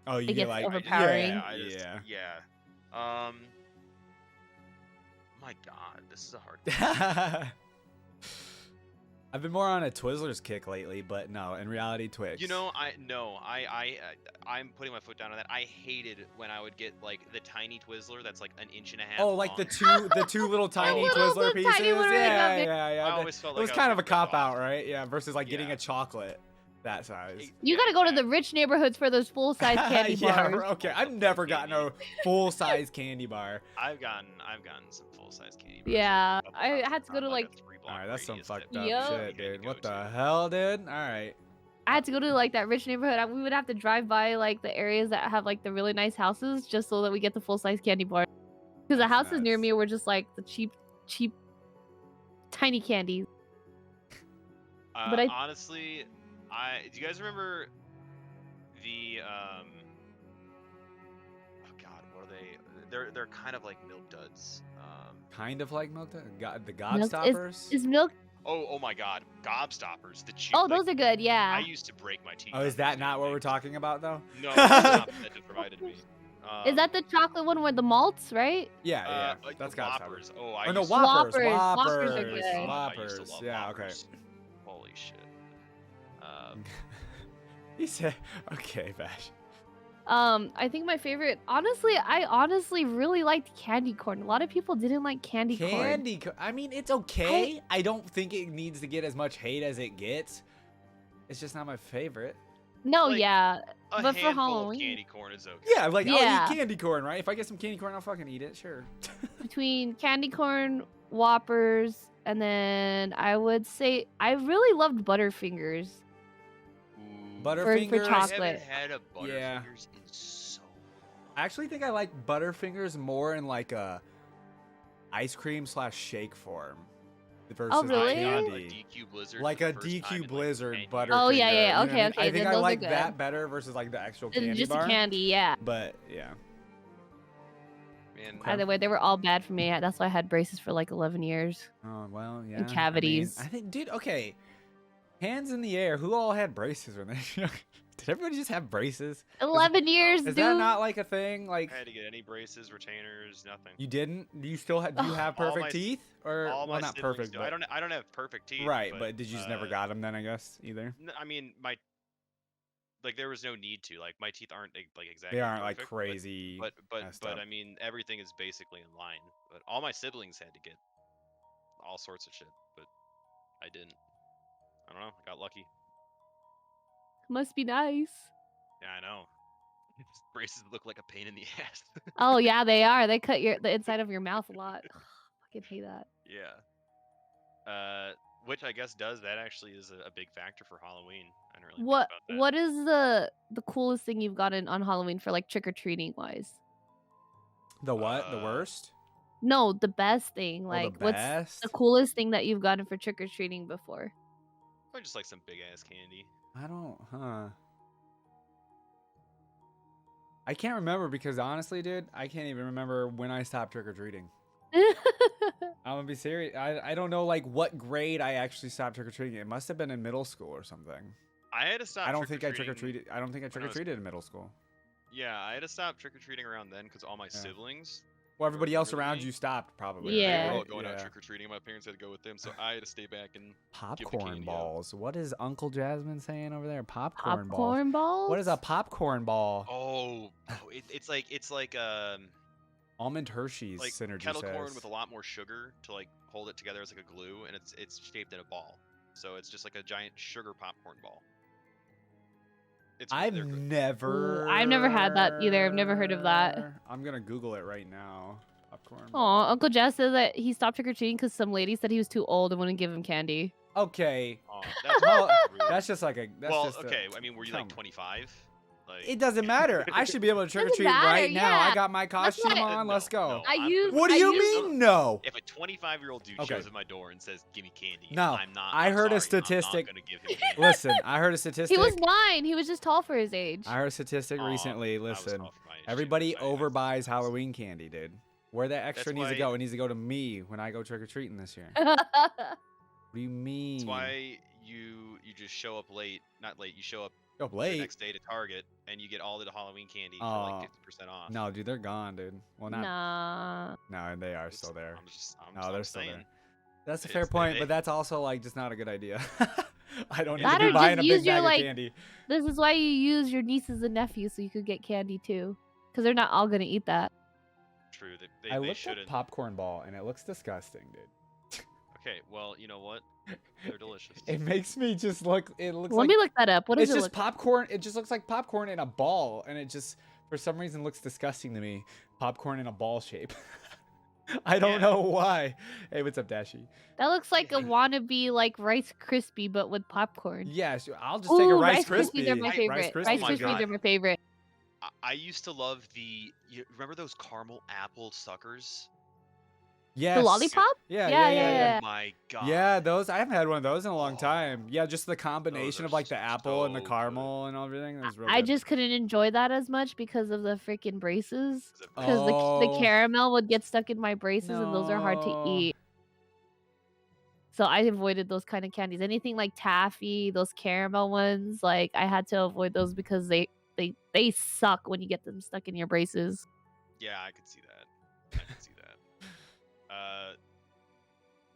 oh, you it get gets like overpowering. Yeah. My God, this is a hard. I've been more on a Twizzlers kick lately, but no, in reality, Twix. You know, I'm putting my foot down on that. I hated when I would get like the tiny Twizzler that's like an inch and a half. Oh, like long. the two little tiny little, Twizzler the pieces. tiny one, Yeah. I always felt it was like kind of a cop off. out, right? Yeah, versus like getting a chocolate that size. You gotta go to the rich neighborhoods for those full-size candy bars. Yeah, okay. I've never gotten a full-size candy bar. I've gotten some full-size candy bars. Yeah, I had to go to like. All right, that's some fucked up Yup. shit, dude. What the hell, dude? All right. I had to go to like that rich neighborhood. We would have to drive by like the areas that have like the really nice houses just so that we get the full-size candy bar. Because the houses near me were just like the cheap, tiny candies. But honestly, do you guys remember the oh God, what are they? They're kind of like Milk Duds. Kind of like milk. The Gobstoppers. Is milk? Oh my God, Gobstoppers. The cheap. Oh, those are good. Yeah. I used to break my teeth. Oh, is that not what we're talking about though? No, that's not that just provided me. Is that the chocolate one with the malts, right? Yeah. Like That's Whoppers. Gobstoppers. Oh, Oh no, used to- Whoppers. Whoppers are Whoppers. good. I used to Whoppers. love Yeah. Whoppers. Holy shit. He said, "Okay, Bash." I think my favorite. I honestly really liked candy corn. A lot of people didn't like candy corn. I mean, it's okay. I don't think it needs to get as much hate as it gets. It's just not my favorite. No, Like, yeah, A but for handful Halloween, of candy corn is okay. Yeah, like Yeah. I'll eat candy corn, right? If I get some candy corn, I'll fucking eat it. Sure. between candy corn, Whoppers, and then I would say I really loved Butterfingers. Ooh. Butterfingers. For I chocolate. haven't had a Butterfingers Yeah. in so long. I actually think I like Butterfingers more in like a ice cream / shake form versus the really? candy. DQ Blizzard. Like for a the first time DQ in, Blizzard like, 10 Butterfinger. years. Oh, yeah, you know what I okay, mean? okay, I think then I those are like good. that better versus like the actual Than candy just bar. a candy, yeah. But yeah. Man, Either way, they were all bad for me. That's why I had braces for like 11 years. Oh well, yeah. And cavities. I think, dude. Okay. Hands in the air. Who all had braces when they? Did everybody just have braces? 11 years, Is dude. that not like a thing? Like I had to get any braces, retainers, nothing. you didn't? Do you still have? Do you have All perfect my- teeth? Or All well, my not siblings perfect. do. But, I don't have perfect teeth. right, but did you just never uh, got them then? I guess either. I mean, there was no need to. Like my teeth aren't like exactly. They aren't like perfect, crazy. But messed up. I mean, everything is basically in line. But all my siblings had to get all sorts of shit, but I didn't. I don't know. I got lucky. Must be nice. Yeah, I know. Braces look like a pain in the ass. Oh yeah, they are. They cut the inside of your mouth a lot. Fucking hate that. Yeah. Which I guess that actually is a big factor for Halloween. I don't really What think about that. What is the coolest thing you've gotten on Halloween for like trick or treating wise? The what? The worst? No, the best thing. Oh, Like the what's best? the coolest thing that you've gotten for trick or treating before? Probably just like some big ass candy. I don't. I can't remember because honestly, dude, I can't even remember when I stopped trick or treating. I'm gonna be serious. I don't know like what grade I actually stopped trick or treating. It must have been in middle school or something. I had to stop. I don't think I trick or trick or treated. I don't think I trick or treated in middle school. Yeah, I had to stop trick or treating around then because all my siblings. Well, everybody else Really? around you stopped probably. Yeah. They were all right? going out Yeah. trick or treating. My parents had to go with them, so I had to stay back and. Popcorn candy out. balls. What is Uncle Jasmine saying over there? Popcorn balls. Popcorn balls? What is a popcorn ball? Oh, it's like Almond Hershey's like synergy kettle says. corn with a lot more sugar to like hold it together as like a glue, and it's shaped in a ball, so it's just like a giant sugar popcorn ball. I've they're good. never. I've never had that either. I've never heard of that. I'm gonna Google it right now. Popcorn. Oh, Uncle Jess says that he stopped trick or treating because some lady said he was too old and wouldn't give him candy. Okay. Oh, that's Well, rude. that's just like a. That's Well, just okay. I mean, were you like come. 25? Like, It doesn't matter. I should be able to trick or Doesn't treat matter, right now. I yeah. got my That's costume why- on. Let's go. I use- What do I you use- mean no? if a 25-year-old dude Okay. shows at my door and says, "Give me candy," No, I'm not. I I'm heard a sorry, statistic- I'm not gonna give him candy. Listen, I heard a statistic. He was 9. He was just tall for his age. I heard a statistic Aw, recently. I was Listen, tall for my age, too. everybody I- overbuys Halloween candy, dude. Where that extra That's needs to why- go, it needs to go to me when I go trick or treating this year. What do you mean? That's why you just show up late. Not late. You show up Up the late? next day to Target and you get all the Halloween candy for Aw. like 50% off. No, dude, they're gone, dude. Well, not. Nah. No, they are still there. I'm They're still saying. there. That's a It's- fair point, they- but that's also like just not a good idea. I don't need That to or be buying a just big use your, bag like- of candy. This is why you use your nieces and nephews so you could get candy too. Because they're not all going to eat that. True. They, I they looked at shouldn't. popcorn ball and it looks disgusting, dude. Okay, well, you know what? They're delicious. It makes me just look. It looks Let like me look that up. What does it's it just look popcorn. It just looks like popcorn in a ball, and it just for some reason looks disgusting to me. Popcorn in a ball shape. I don't Yeah. know why. Hey, what's up, Dashi? That looks like a wannabe like Rice Krispie but with popcorn. Yeah, sure, I'll just take a Ooh, Rice Krispies Krispie. are my favorite. Rice my Krispies God. are my favorite. I used to love the. You remember those caramel apple suckers? Yes. The lollipop? Yeah, Yeah, yeah, yeah. yeah. Oh my god. Yeah, those I haven't had one of those in a long Oh. time. Yeah, just the combination are of like the apple and the so good. caramel and everything. That was real I good. just couldn't enjoy that as much because of the freaking braces. Is it Because the Oh. caramel would get stuck in my braces and those are hard to No. eat. So I avoided those kind of candies. Anything like taffy, those caramel ones, like I had to avoid those because they suck when you get them stuck in your braces. Yeah, I could see that. I could see that.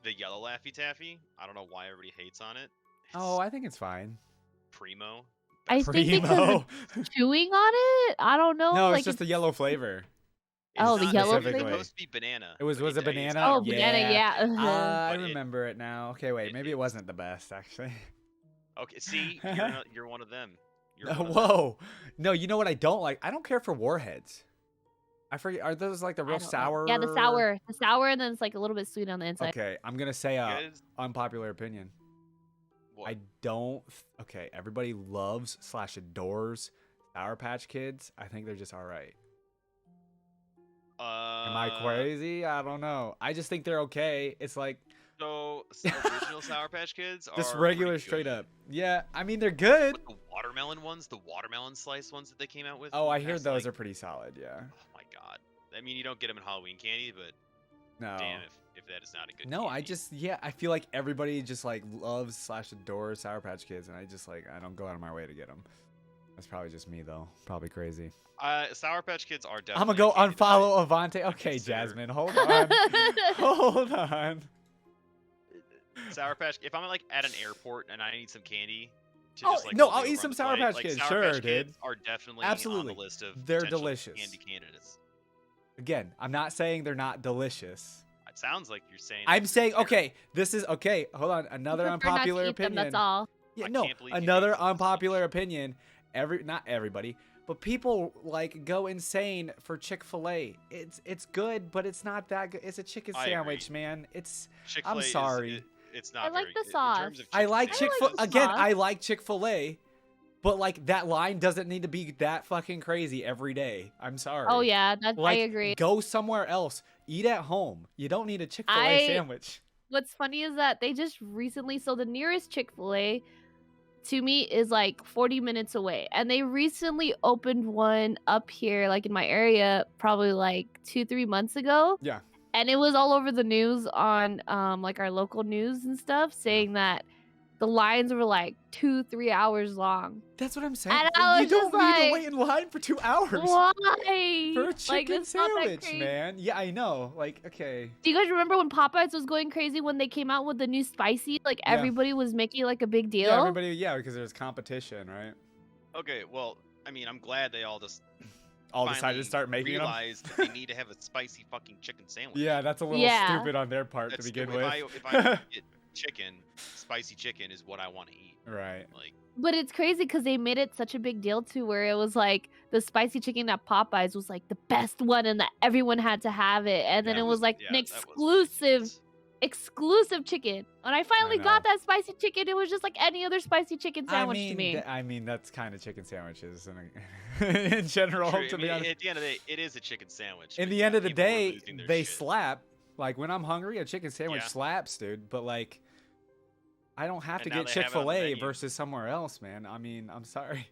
The yellow Laffy Taffy. I don't know why everybody hates on it. It's Oh, I think it's fine. primo. I Best think because Primo. of chewing on it. I don't know. No, like it's just the yellow flavor. Oh, It's the not- yellow It's flavor? supposed to be banana. It was but a tastes- banana? Oh, banana, yeah. I But it- remember it now. Okay, wait, maybe it wasn't the best actually. Okay, see, you're one of them. You're one of them. Whoa, no, you know what I don't like? I don't care for warheads. I forget. Are those like the I real don't know. sour? Yeah, the sour, and then it's like a little bit sweet on the inside. Okay, I'm gonna say You guys- unpopular opinion. what? I don't. Okay, everybody loves / adores Sour Patch Kids. I think they're just all right. Am I crazy? I don't know. I just think they're okay. It's like So, original Sour Patch Kids are just regular pretty straight good. up. Yeah, I mean they're good. But the watermelon ones, the watermelon slice ones that they came out with. Oh, in I the hear past, those like- are pretty solid. Yeah. Oh my god. I mean, you don't get them in Halloween candy, but No. damn if that is not a good. No, I candy. just I feel like everybody just like loves / adores Sour Patch Kids, and I just like I don't go out of my way to get them. That's probably just me though. Probably crazy. Sour Patch Kids are I'm definitely. gonna go a candy that unfollow Avante. Okay, consider- Jasmine, hold on, hold on. Sour Patch. If I'm like at an airport and I need some candy. To Oh, just, like, no, hold me I'll eat over on some the Sour flight, Patch like, Kids, Sour sure, Patch dude. Kids are definitely Absolutely. on the list of They're potential delicious. candy candidates. Again, I'm not saying they're not delicious. It sounds like you're saying. I'm it's saying terrible. okay. This is okay. Hold on. I Another prefer not to unpopular eat them, opinion. that's all. Yeah, I no, can't believe you another hate them so much. unpopular opinion. Not everybody, but people like go insane for Chick-fil-A. It's good, but it's not that good. It's a chicken I sandwich, agree. man. It's Chick-fil-A is- sorry. it's not. I like very the good. sauce. In terms of I chicken like sandwiches, Chick-fil the again. sauce. I like Chick-fil-A, but like that line doesn't need to be that fucking crazy every day. I'm sorry. Oh yeah, I Like, agree. Go somewhere else. Eat at home. You don't need a Chick-fil-A I- sandwich. What's funny is that they just recently, so the nearest Chick-fil-A to me is like 40 minutes away, and they recently opened one up here, like in my area, probably like 2-3 months ago. Yeah. And it was all over the news on like our local news and stuff, saying that the lines were like 2-3 hours long. That's what I'm saying. And I You was don't just need to like, wait in line for 2 hours Why? for a Like, chicken that's not that sandwich, crazy. man. Yeah, I know. Like, okay. Do you guys remember when Popeyes was going crazy when they came out with the new spicy? Like Yeah. everybody was making like a big deal. Yeah, everybody. Yeah, because there's competition, right? Okay, well, I mean, I'm glad they all just All decided to finally start making them. realized that they need to have a spicy fucking chicken sandwich. Yeah, that's a little Yeah. stupid on their part That's to begin stupid. with. If I get chicken, spicy chicken is what I want to eat. Right. Like, But it's crazy because they made it such a big deal too, where it was like the spicy chicken at Popeyes was like the best one, and that everyone had to have it, and then that it was like yeah, an that was exclusive ridiculous. exclusive chicken. When I finally got know. that spicy chicken, it was just like any other spicy chicken sandwich to me. I mean, that's kind of chicken sandwiches in general, True. to I be mean, honest. at the end of the day, it is a chicken sandwich. In but the yeah, end of the people were day, losing their they shit. slap. Like, when I'm hungry, a chicken sandwich Yeah. slaps, dude. But, like, I don't have And to now get they have it on the Chick-fil-A menu. versus somewhere else, man. I mean, I'm sorry.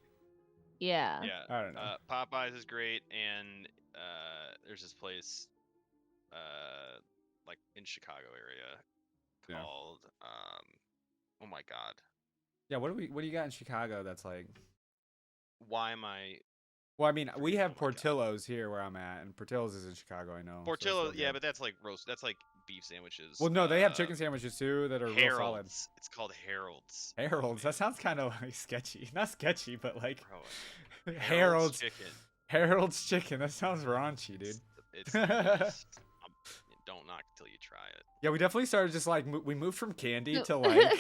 Yeah. Yeah. I don't know. Popeyes is great, and there's this place, like in Chicago area, Yeah. called oh my god, Yeah, what do you got in Chicago that's like... why am I Well, I mean, we have Oh my God. Portillo's here where I'm at, and Portillo's is in Chicago, I know. so it's Portillo? still Yeah, good. but that's like roast. That's like beef sandwiches. Well, no, they have chicken sandwiches too that are real solid. Harold's. It's called Harold's. Harold's. That sounds kind of like sketchy. Not sketchy, but like Bro, Harold's chicken. Harold's chicken. That sounds raunchy, dude. It's the best. Don't knock till you try it. Yeah, we definitely started just like we moved from candy No. to like.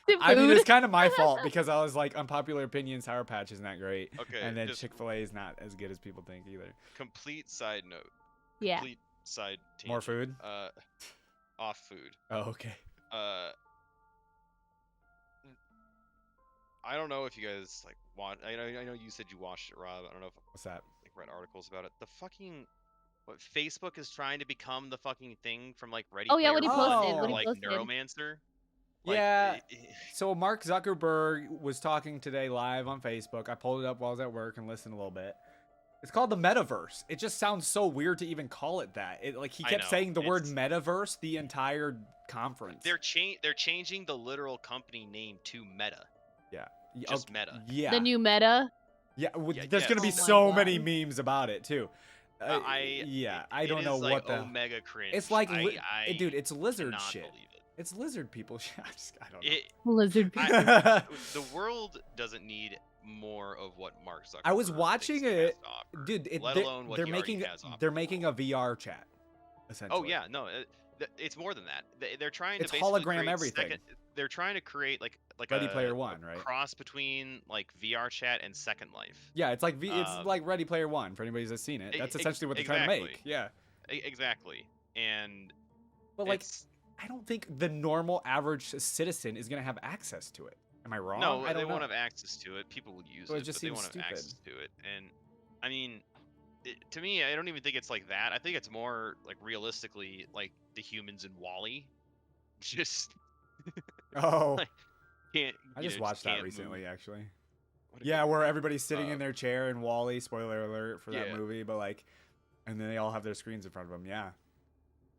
To I mean, food. it's kind of my fault because I was like, unpopular opinion, Sour Patch isn't that great, Okay. and then just Chick-fil-A is not as good as people think either. complete side note. Yeah. Complete side. More tangent. food? Off food. Oh, okay. I don't know if you guys like watch. I know you said you watched it, Rob. I don't know if What's that? like read articles about it. The fucking what Facebook is trying to become the fucking thing from like Ready Oh, yeah, Player what he One posted, or, what he like posted. Neuromancer. Like, Yeah. So Mark Zuckerberg was talking today live on Facebook. I pulled it up while I was at work and listened a little bit. It's called the metaverse. It just sounds so weird to even call it that. It like he I kept know, saying the word it's- metaverse the entire conference. They're changing the literal company name to Meta. Yeah. Just Meta. Yeah. The new meta. Yeah. Yeah, There's gonna be yes. Oh my so many God. memes about it too. I don't know what the. Omega cringe. It's like, I dude, it's lizard cannot shit. believe it. It's lizard people. I don't know. Lizard people. The world doesn't need more of what Mark Zuckerberg. I was watching thinks he it, has to offer, dude. let alone what they're he already making has offered. they're making a VR chat. Essentially. Oh yeah, no, it's more than that. They're trying It's to basically hologram create everything. they're trying to create like Ready a Player One, right? cross between like VR chat and Second Life. Yeah, it's like it's like Ready Player One for anybody that's seen it. That's essentially what they're trying to make. Yeah. Exactly. And But like, I don't think the normal average citizen is gonna have access to it. Am I wrong? no, I they don't won't know. have access to it. People will use So it it, just but they seems won't have stupid. access to it. And I mean, to me, I don't even think it's like that. I think it's more like realistically like the humans in Wall-E. Just Oh, can't. I just watched that recently, actually. What a Yeah, good where movie. everybody's sitting in their chair in Wall-E. Spoiler alert for that Yeah. movie, but like, and then they all have their screens in front of them. Yeah.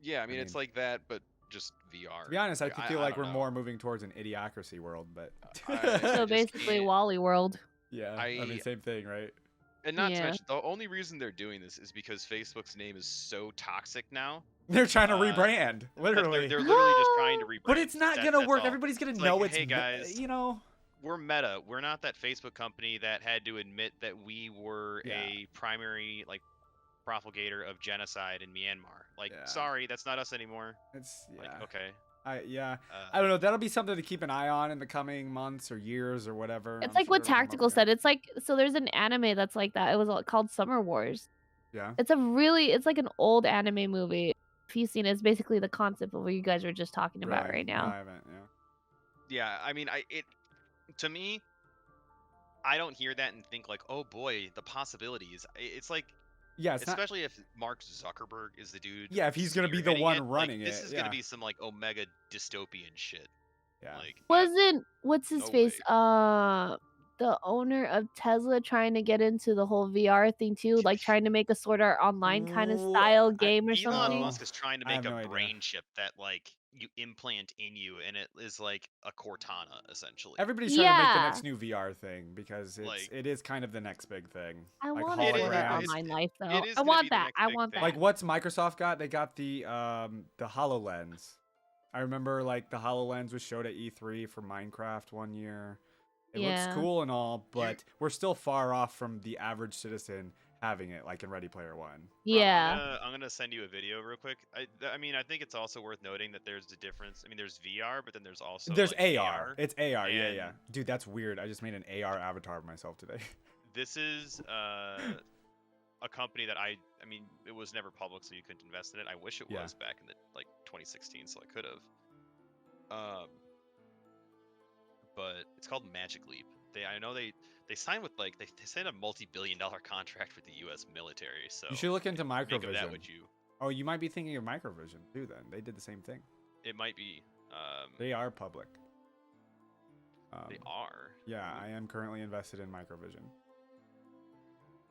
Yeah, I mean, it's mean- like that, but just VR. To be honest, I Like, feel like don't we're know. more moving towards an idiocracy world, but I So just basically, can't- Wally World. yeah, I mean, I- same thing, right? And not to Yeah. mention, the only reason they're doing this is because Facebook's name is so toxic now. They're trying to Uh, rebrand, that literally. they're literally just trying to rebrand. But it's not That- gonna that's work. all. Everybody's gonna It's know like, it's hey guys, you know. we're Meta. We're not that Facebook company that had to admit that we were Yeah. a primary like propagator of genocide in Myanmar. Like, Yeah. sorry, that's not us anymore. It's Like, yeah. okay. I don't know. That'll be something to keep an eye on in the coming months or years or whatever. It's I'm like sure what it'll come up Tactical again. said. It's like, so there's an anime that's like that. It was called Summer Wars. Yeah. It's it's like an old anime movie. If you've seen it, it's basically the concept of what you guys were just talking about right No, now. I haven't. Yeah. Yeah, I mean, to me, I don't hear that and think like, oh boy, the possibilities. It's like, Yeah. It's not. especially if Mark Zuckerberg is the dude. Yeah, if he's gonna be the spearheading one it, like, running this it, is yeah. gonna be some like Omega dystopian shit. Yeah. Like, Wasn't what's his no face? way. The owner of Tesla trying to get into the whole VR thing too, like trying to make a Sword Art Online kind of style game or Elon something. Musk is trying to I make have a no idea. brain chip that like you implant in you, and it is like a Cortana essentially. Everybody's trying to make the Yeah. next new VR thing because Like- it is kind of the next big thing. I like want It a is- Sword Art holograms. Online life though. it is I gonna want be the that. next I big want thing. that. Like what's Microsoft got? They got the HoloLens. I remember like the HoloLens was showed at E3 for Minecraft one year. It Yeah. looks cool and all, but we're still far off from the average citizen having it like in Ready Player One. Rob, Yeah. I'm gonna send you a video real quick. I mean, I think it's also worth noting that there's a difference. I mean, there's VR, but then there's also There's like, AR. It's AR. Yeah. and- Dude, that's weird. I just made an AR avatar of myself today. This is a company that I mean, it was never public, so you couldn't invest in it. I wish it Yeah. was back in the 2016, so I could have. Um, but it's called Magic Leap. I know they signed with they signed a multi-billion-dollar contract with the U.S. military. So You should look into make of that Microvision. what you. Oh, you might be thinking of Microvision too. Then they did the same thing. It might be. They are public. They are. Yeah, I am currently invested in Microvision.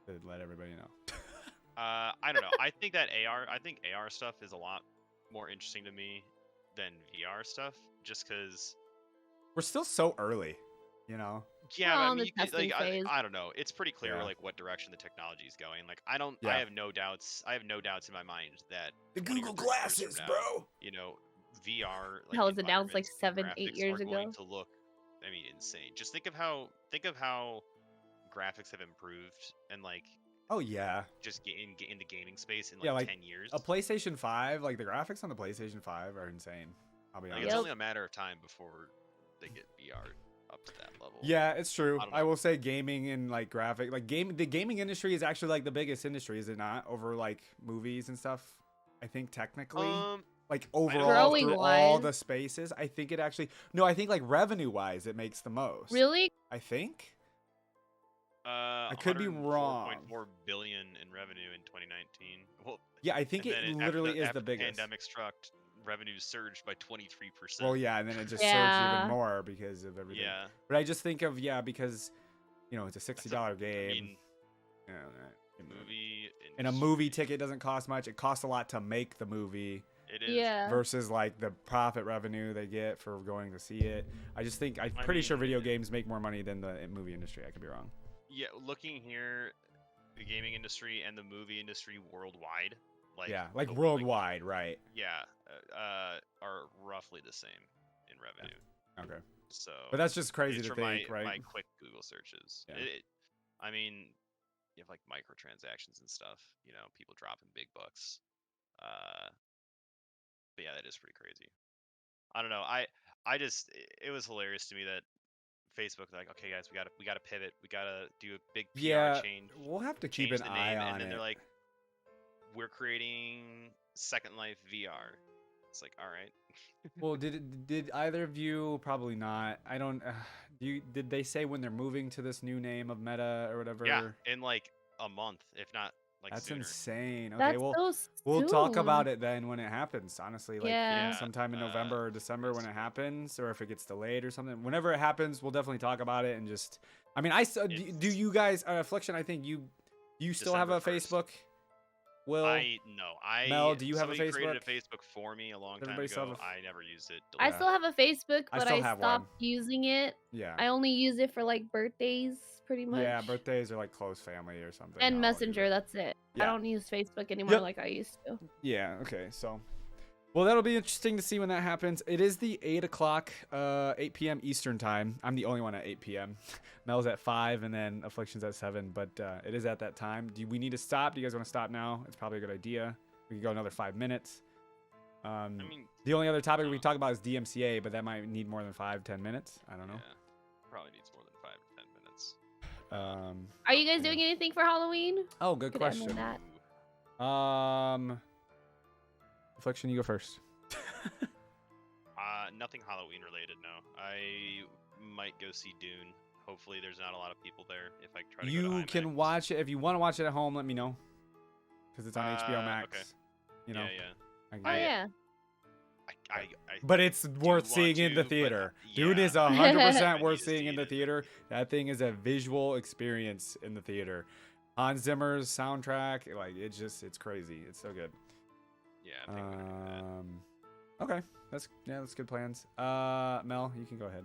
To let everybody know. I don't know. I think AR stuff is a lot more interesting to me than VR stuff, just because. We're still so early, you know. Yeah, Well, I in mean, the testing phase. I don't know. It's pretty clear Yeah. what direction the technology is going. I don't. Yeah. I have no doubts. I have no doubts in my mind that The 20 or Google 30 years from Glasses, now, bro. VR. That was announced like environments and 7-8 graphics years are going ago. to look, I mean, insane. Just think of how graphics have improved and Oh yeah. just get in the gaming space in Yeah, 10 years. A PlayStation 5, the graphics on the PlayStation 5 are insane. I'll be honest. It's only a matter of time before they get VR up to that level. Yeah, it's true. I don't I know. will say gaming and the gaming industry is actually the biggest industry, is it not? Over movies and stuff. I think technically. Overall through all Growing-wise. the spaces, I think it actually I think revenue wise it makes the most. Really? I think. I could be wrong. 4.4 billion in revenue in 2019. Well, Yeah, I think it literally is after the biggest. Pandemic struck, revenues surged by 23%. Well, yeah, and then it just surged Yeah. even more because of everything. Yeah. But I just think of because it's a $60 game. I mean, you know, movie and a movie ticket doesn't cost much. It costs a lot to make the movie. It is. Yeah. Versus the profit revenue they get for going to see it. I'm pretty sure video games make more money than the movie industry. I could be wrong. Yeah, looking here, the gaming industry and the movie industry worldwide, worldwide, right? Yeah, are roughly the same in revenue. Okay. So. But that's just crazy it's to from think, right? My quick Google searches. Yeah. I mean, you have microtransactions and stuff. People dropping big bucks. But yeah, that is pretty crazy. I don't know. It was hilarious to me that Facebook okay guys, we gotta pivot. We gotta do a big PR change. We'll have to keep change an the eye name, on and then it. they're like, we're creating Second Life VR. It's all right. Well, did either of you? Probably not. I don't. Did they say when they're moving to this new name of Meta or whatever? Yeah, in a month, if not That's sooner. insane. Okay, That's well, so we'll talk soon. about it then when it happens. Honestly, Yeah. sometime in November or December when it happens, or if it gets delayed or something. Whenever it happens, we'll definitely talk about it and just. I mean, do you guys? Affliction. I think you still have a December 1st. Facebook. Will Mel, do you have a somebody created a Facebook? Facebook for me a long time Everybody still ago. have a I never used it. I Yeah. still have a Facebook, I but still I have stopped one. using it. Yeah. I only use it for birthdays, pretty much. Yeah, birthdays are close family or something. And I'll use Messenger, it. that's it. Yeah. I don't use Facebook anymore Yep. like I used to. Yeah. Okay. So, well, that'll be interesting to see when that happens. It is the 8 o'clock, 8 p.m. Eastern time. I'm the only one at 8 p.m. Mel's at 5, and then Affliction's at 7. But it is at that time. Do we need to stop? Do you guys want to stop now? It's probably a good idea. We can go another 5 minutes. I mean, The only other topic we talk about is DMCA, but that might need more than 5-10 minutes. I don't know. yeah, probably needs more than 5 or 10 minutes. Are you guys doing anything for Halloween? Oh, good Could end on question. that. Affliction, you go first. Nothing Halloween related. No, I might go see Dune. Hopefully, there's not a lot of people there. If I try to go to You IMAX. can watch it if you want to watch it at home. Let me know, because it's on HBO Max. okay. You know. Yeah. I can Oh get it. yeah. I But it's worth want seeing in the to, but, theater. yeah. Dune is I 100% need worth to seeing see in the it. theater. That thing is a visual experience in the theater. Hans Zimmer's soundtrack, it's crazy. It's so good. Yeah, I think I'm gonna do that. Okay, that's good plans. Mel, you can go ahead.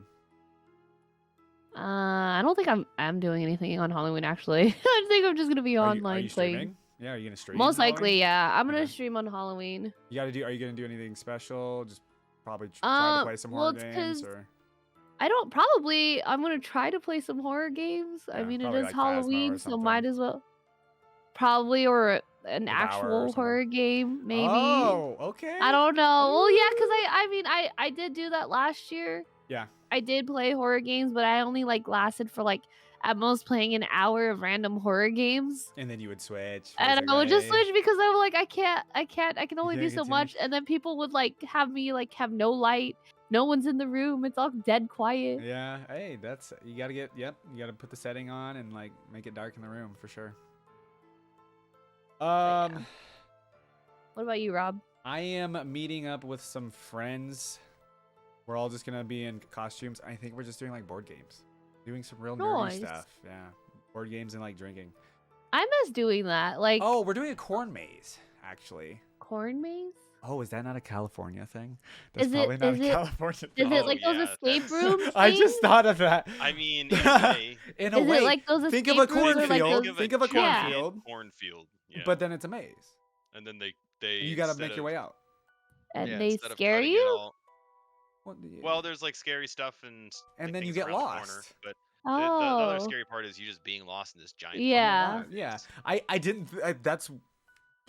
I don't think I'm doing anything on Halloween actually. I think I'm just gonna be Are online you playing. streaming? Yeah, are you gonna stream? Most Halloween? likely, yeah. I'm gonna Okay. stream on Halloween. Are you gonna do anything special? Just probably try to play some horror it's games 'cause or I'm gonna try to play some horror games. I Yeah, mean, it probably is like Phasmo or Halloween, so something. might as well. Probably, or an Devour or actual something. horror game, maybe. Oh, okay. I don't know. Well, yeah, because I did do that last year. Yeah. I did play horror games, but I only lasted for at most playing an hour of random horror games. And then you would switch. And I would just "Hey." switch because I'm like, I can only can't do so continue. much. And then people would like have me like have no light, no one's in the room, it's all dead quiet. Yeah, hey, that's you gotta get. Yep, you gotta put the setting on and like make it dark in the room for sure. yeah. What about you, Rob? I am meeting up with some friends. We're all just gonna be in costumes. I think we're just doing like board games, doing some real nerdy Nice. stuff. Yeah, board games and like drinking. I miss doing that. Like Oh, we're doing a corn maze actually. corn maze? Oh, is that not a California thing? That's Is it- probably not is a it- California Is thing. it Oh, like yeah, those escape that's- rooms? I just things? thought of that. I mean, in a way, In a Is way, it like those think of escape a rooms or, like, cornfield. those- Think of a Yeah. cornfield, cornfield. Yeah. but then it's a maze. and then they You gotta instead make your of- way out. And yeah, they instead of scare cutting it you? all- What do you- Well, there's like scary stuff and And like, then you things get around the corner, lost. but the Oh. other scary part is you just being lost in this giant. fucking Yeah. cornfield. Yeah. I didn't. That's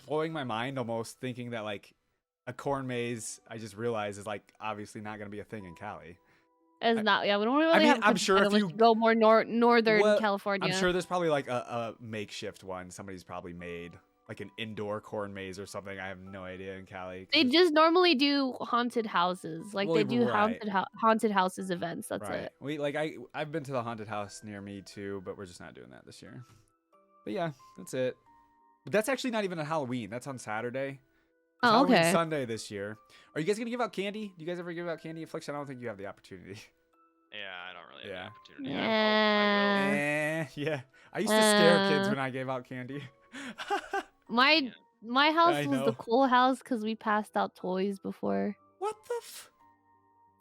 blowing my mind almost. Thinking that like a corn maze, I just realized is like obviously not gonna be a thing in Cali. It's not. Yeah, we don't really mean, have. I'm sure if unless you- go more northern Well, California. I'm sure there's probably like a makeshift one somebody's probably made, like an indoor corn maze or something. I have no idea in Cali. 'cause They it's- just normally do haunted houses. Like Well, they do right. haunted houses events. That's right. it. We like I've been to the haunted house near me too, but we're just not doing that this year. But yeah, that's it. But that's actually not even on Halloween. That's on Saturday. It's Oh, Halloween okay. Sunday this year. Are you guys gonna give out candy? Do you guys ever give out candy? Affliction? I don't think you have the opportunity. Yeah, I don't really have Yeah. the opportunity. Yeah. Yeah. I used to scare kids Uh. when I gave out candy. My Yeah. my house I was know. the cool house because we passed out toys before. What the f?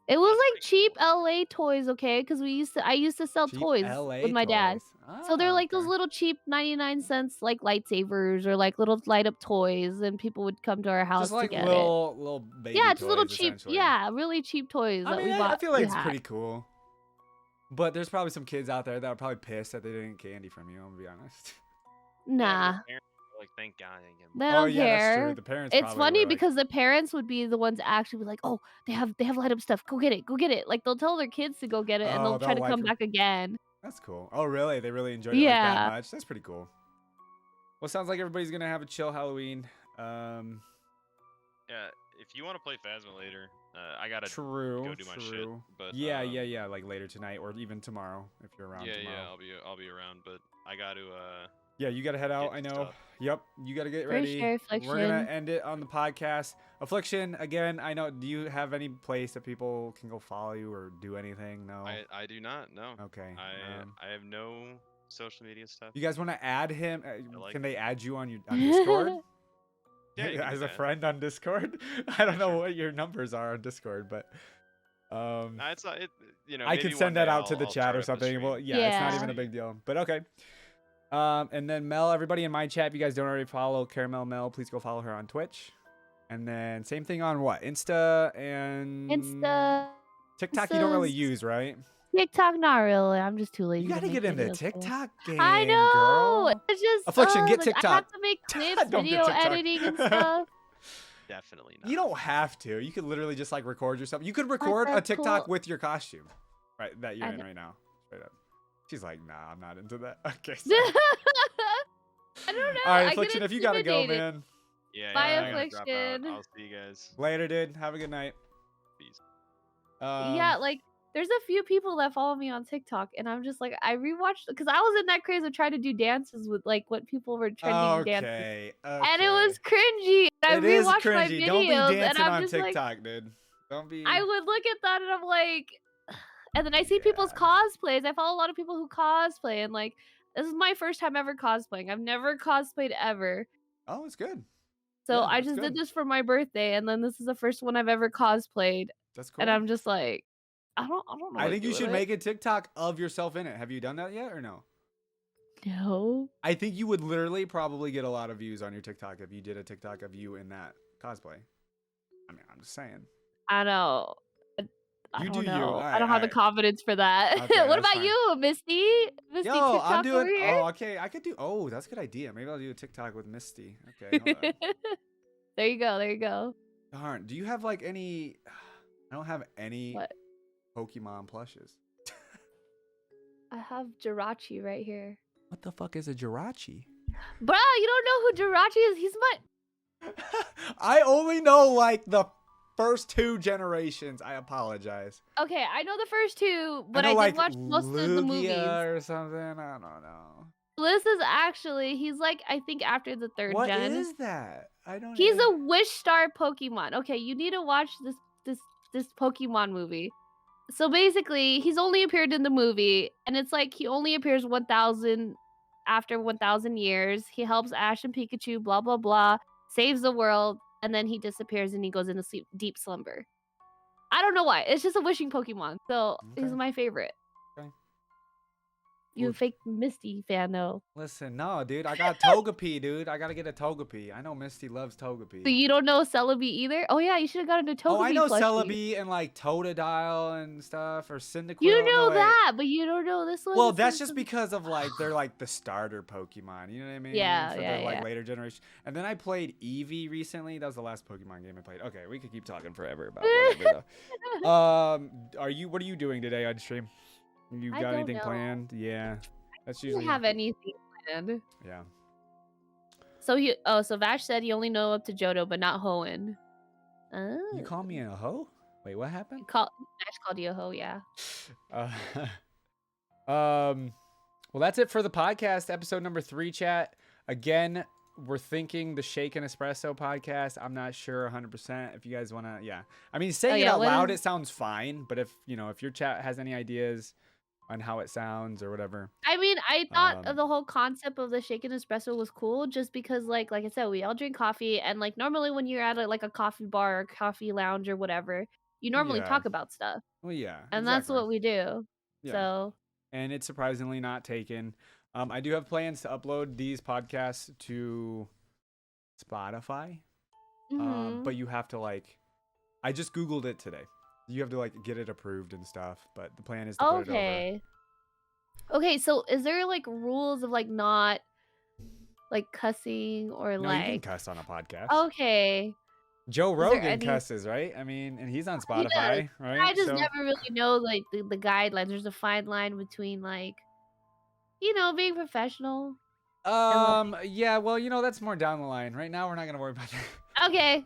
It was That's like pretty cheap LA toys, okay? Because I used to sell Cheap toys LA with my dad. toys. So they're Ah, like those okay. little cheap 99 cents like lightsabers or like little light up toys, and people would come to our house Just like to get it. little baby Yeah, just little toys, cheap, essentially. yeah, really cheap toys I that mean, we I bought. feel like we it's had. pretty cool. But there's probably some kids out there that are probably pissed that they didn't get candy from you. I'm gonna be honest. Nah, Yeah, parents were like, thank God I didn't get they Oh don't yeah, that's care. true. The parents. It's probably funny were like, because the parents would be the ones actually be like, "Oh, they have light up stuff. Go get it. Go get it." Like they'll tell their kids to go get it, and Oh, they'll try to they'll come like- back again. That's cool. Oh really? They really enjoyed it like Yeah. that much. That's pretty cool. Well, sounds like everybody's gonna have a chill Halloween. Yeah, if you want to play Phasma later, I gotta True. go do my shit. True. But Yeah. Like later tonight or even tomorrow if you're around yeah, tomorrow. I'll be around, but I got to Yeah, you gotta head out. I get know. stuff. Yep, you gotta get For ready. sure, We're gonna Affliction. end it on the podcast. Affliction again. I know. Do you have any place that people can go follow you or do anything? No. I do not. No. Okay. I have no social media stuff. You guys want to add him? like Can they add you on Discord? Yeah, you can As do a that. friend on Discord? I don't know sure. what your numbers are on Discord, but Nah, it's not. You know, I maybe could one send that day out to I'll- the I'll chat start or up a something. stream. Well, yeah, it's not Yeah. even a big deal. But okay. And then Mel, everybody in my chat, if you guys don't already follow Caramel Mel, please go follow her on Twitch. And then same thing on what? Insta and Insta, TikTok you don't really Insta's- use, right? TikTok, not really. I'm just too lazy. You gotta to make get into videos for it. TikTok game, I know. girl. It's just Affliction, get like, I TikTok. have to make clips, Don't get video TikTok. editing and stuff. Definitely not. You don't have to. You could literally just like record yourself. You could record a that's TikTok cool. with your costume, right? That you're I in know. right now. Straight up. She's like, nah, I'm not into that. Okay. So. I don't know. All right, I get Affliction, if you gotta go, intimidated. man. Yeah, Bye, yeah, I gotta drop out. Affliction. I'll see you guys. Later, dude. Have a good night. Peace. Yeah, like there's a few people that follow me on TikTok, and I'm just like, I rewatched because I was in that craze of trying to do dances with like what people were trending dances, Okay. and it was cringy. And I It is rewatched my cringy. videos, Don't be and dancing I'm on just like, TikTok, dude. Don't be. I would look at that, and I'm like, and then I see people's Yeah. cosplays. I follow a lot of people who cosplay, and like, this is my first time ever cosplaying. I've never cosplayed ever. Oh, it's good. So Yeah, I that's just good. did this for my birthday, and then this is the first one I've ever cosplayed, That's cool. and I'm just like, I don't know. I what think to you do should with make a TikTok of yourself in it. Have you done that yet or no? it. No. I think you would literally probably get a lot of views on your TikTok if you did a TikTok of you in that cosplay. I mean, I'm just saying. I know. I You don't do you. know. Alright, I don't have the alright. confidence for that. Okay, what that's about fine. you, Misty? Misty Yo, TikTok I'm doing. over here. Oh, okay. I could do. Oh, that's a good idea. Maybe I'll do a TikTok with Misty. Okay. Hold on. There you go. There you go. Darn. Do you have like any? I don't have any What? Pokemon plushes. I have Jirachi right here. What the fuck is a Jirachi? Bruh, you don't know who Jirachi is? He's my. I only know like the first 2 generations. I apologize. Okay, I know the first 2, but I I know, did like watch most of the movies. Lugia or something. I don't know. This is actually, he's like, I think after the 3rd What gen. is that? I don't. He's a Wish Star Pokemon. Okay, you need to watch this Pokemon movie. So basically, he's only appeared in the movie, and it's like he only appears 1,000 after 1,000 years. He helps Ash and Pikachu, blah blah blah, saves the world, and then he disappears and he goes into deep slumber. I don't know why. It's just a wishing Pokemon, so he's Okay. my favorite. Okay. You Oof. fake Misty fan though. Listen, no, dude. I got Togepi, dude. I gotta get a Togepi. I know Misty loves Togepi. So you don't know Celebi either? Oh yeah, you should have gotten a Togepi. Oh, I know plushie. Celebi and like Totodile and stuff, or Cyndaquil. You know No, wait. that, but you don't know this one. Well, This that's is just because of like they're like the starter Pokemon. You know what I mean? Yeah, For yeah, the like yeah. later generation. And then I played Eevee recently. That was the last Pokemon game I played. Okay, we could keep talking forever about whatever though. What are you doing today on stream? You I got don't anything know. planned? Yeah. That's I usually don't have anything planned. Yeah. So Vash said you only know up to Johto, but not Hoenn. You call me a hoe? Wait, what happened? Vash called you a hoe, yeah. Well, that's it for the podcast, episode number 3, chat. Again, we're thinking the Shake and Espresso podcast. I'm not sure 100% if you guys want to, yeah. I mean, saying it out loud, it sounds fine, but if your chat has any ideas on how it sounds or whatever. I mean, I thought the whole concept of the Shake and Espresso was cool just because, like I said, we all drink coffee, and like normally when you're at a coffee bar or coffee lounge or whatever, you normally talk about stuff. Well, yeah. And that's what we do. Yeah. So. And it's surprisingly not taken. I do have plans to upload these podcasts to Spotify. But you have to I just Googled it today. You have to get it approved and stuff. But the plan is to put it over. Okay, so is there rules of not cussing or No, you can cuss on a podcast. Okay. Joe Rogan cusses, right? I mean, and he's on Spotify, right? I just never really know the guidelines. There's a fine line between being professional. Yeah, well, that's more down the line. Right now we're not gonna worry about that. Okay.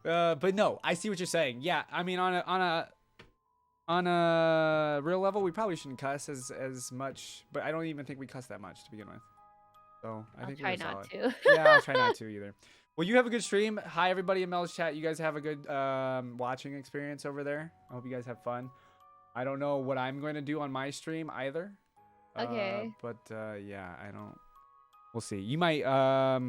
But no, I see what you're saying. Yeah, I mean on a real level, we probably shouldn't cuss as much, but I don't even think we cuss that much to begin with. So I think try we're not solid. to. Yeah, I'll try not to either. Well, you have a good stream. Hi, everybody in Mel's chat. You guys have a good watching experience over there. I hope you guys have fun. I don't know what I'm going to do on my stream either. Okay. But yeah, I don't. We'll see. You might. I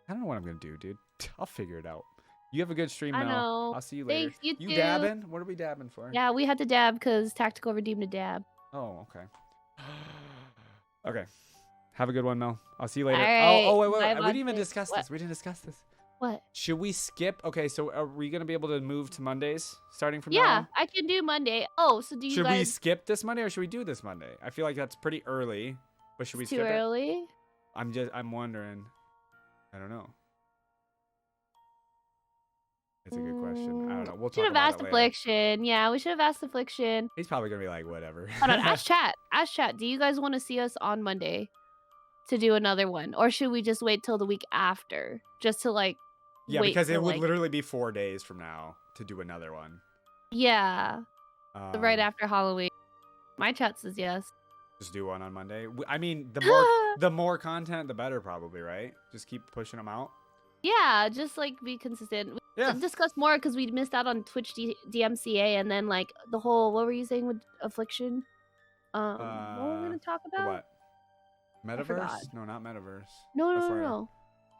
don't know what I'm going to do, dude. I'll figure it out. You have a good stream, Mel. I know. I'll see you later. Thanks, you too. Dabbing? What are we dabbing for? Yeah, we had to dab because Tactical redeemed a dab. Oh, okay. Okay. Have a good one, Mel. I'll see you later. Right. Oh, wait. Bye, We didn't even discuss this. We didn't discuss this. What? Should we skip? Okay, so are we going to be able to move to Mondays starting from now on? I can do Monday. Oh, so do you Should we guys... skip this Monday or should we do this Monday? I feel like that's pretty early, but should we skip too early? it? I'm wondering. I don't know. It's a good question. I don't know. We'll talk should have about asked it later. Affliction. Yeah, we should have asked Affliction. He's probably going to be like, whatever. Hold on, ask chat. Ask chat. Do you guys want to see us on Monday to do another one? Or should we just wait till the week after? Just to Yeah, wait because it till, would literally be 4 days from now to do another one. Yeah. Right after Halloween. My chat says yes. Just do one on Monday. I mean, the more content, the better, probably, right? Just keep pushing them out. Yeah, just be consistent. Yeah. Discuss more because we missed out on Twitch DMCA and then the whole, what were you saying with Affliction? What were we gonna talk about? What? Metaverse? No, not Metaverse. No.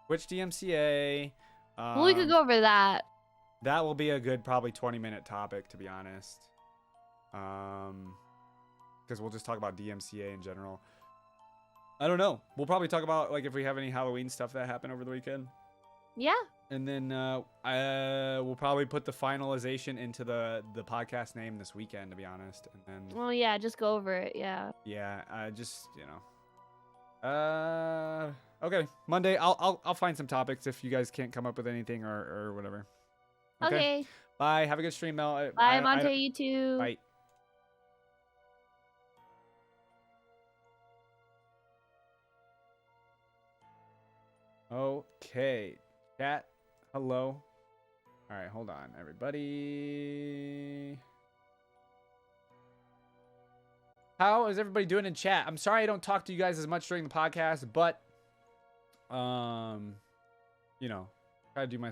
Twitch DMCA. Well, we could go over that. That will be a good probably 20-minute topic, to be honest. Because we'll just talk about DMCA in general. I don't know. We'll probably talk about if we have any Halloween stuff that happened over the weekend. Yeah. And then we'll probably put the finalization into the podcast name this weekend, to be honest. And then. Well, yeah, just go over it. Yeah. Yeah, okay, Monday. I'll find some topics if you guys can't come up with anything or whatever. Okay. Bye. Have a good stream, Mel. Bye, Monte. You too. Bye. Okay. Chat. Hello. All right, hold on, everybody. How is everybody doing in chat? I'm sorry I don't talk to you guys as much during the podcast, but you know, try to do my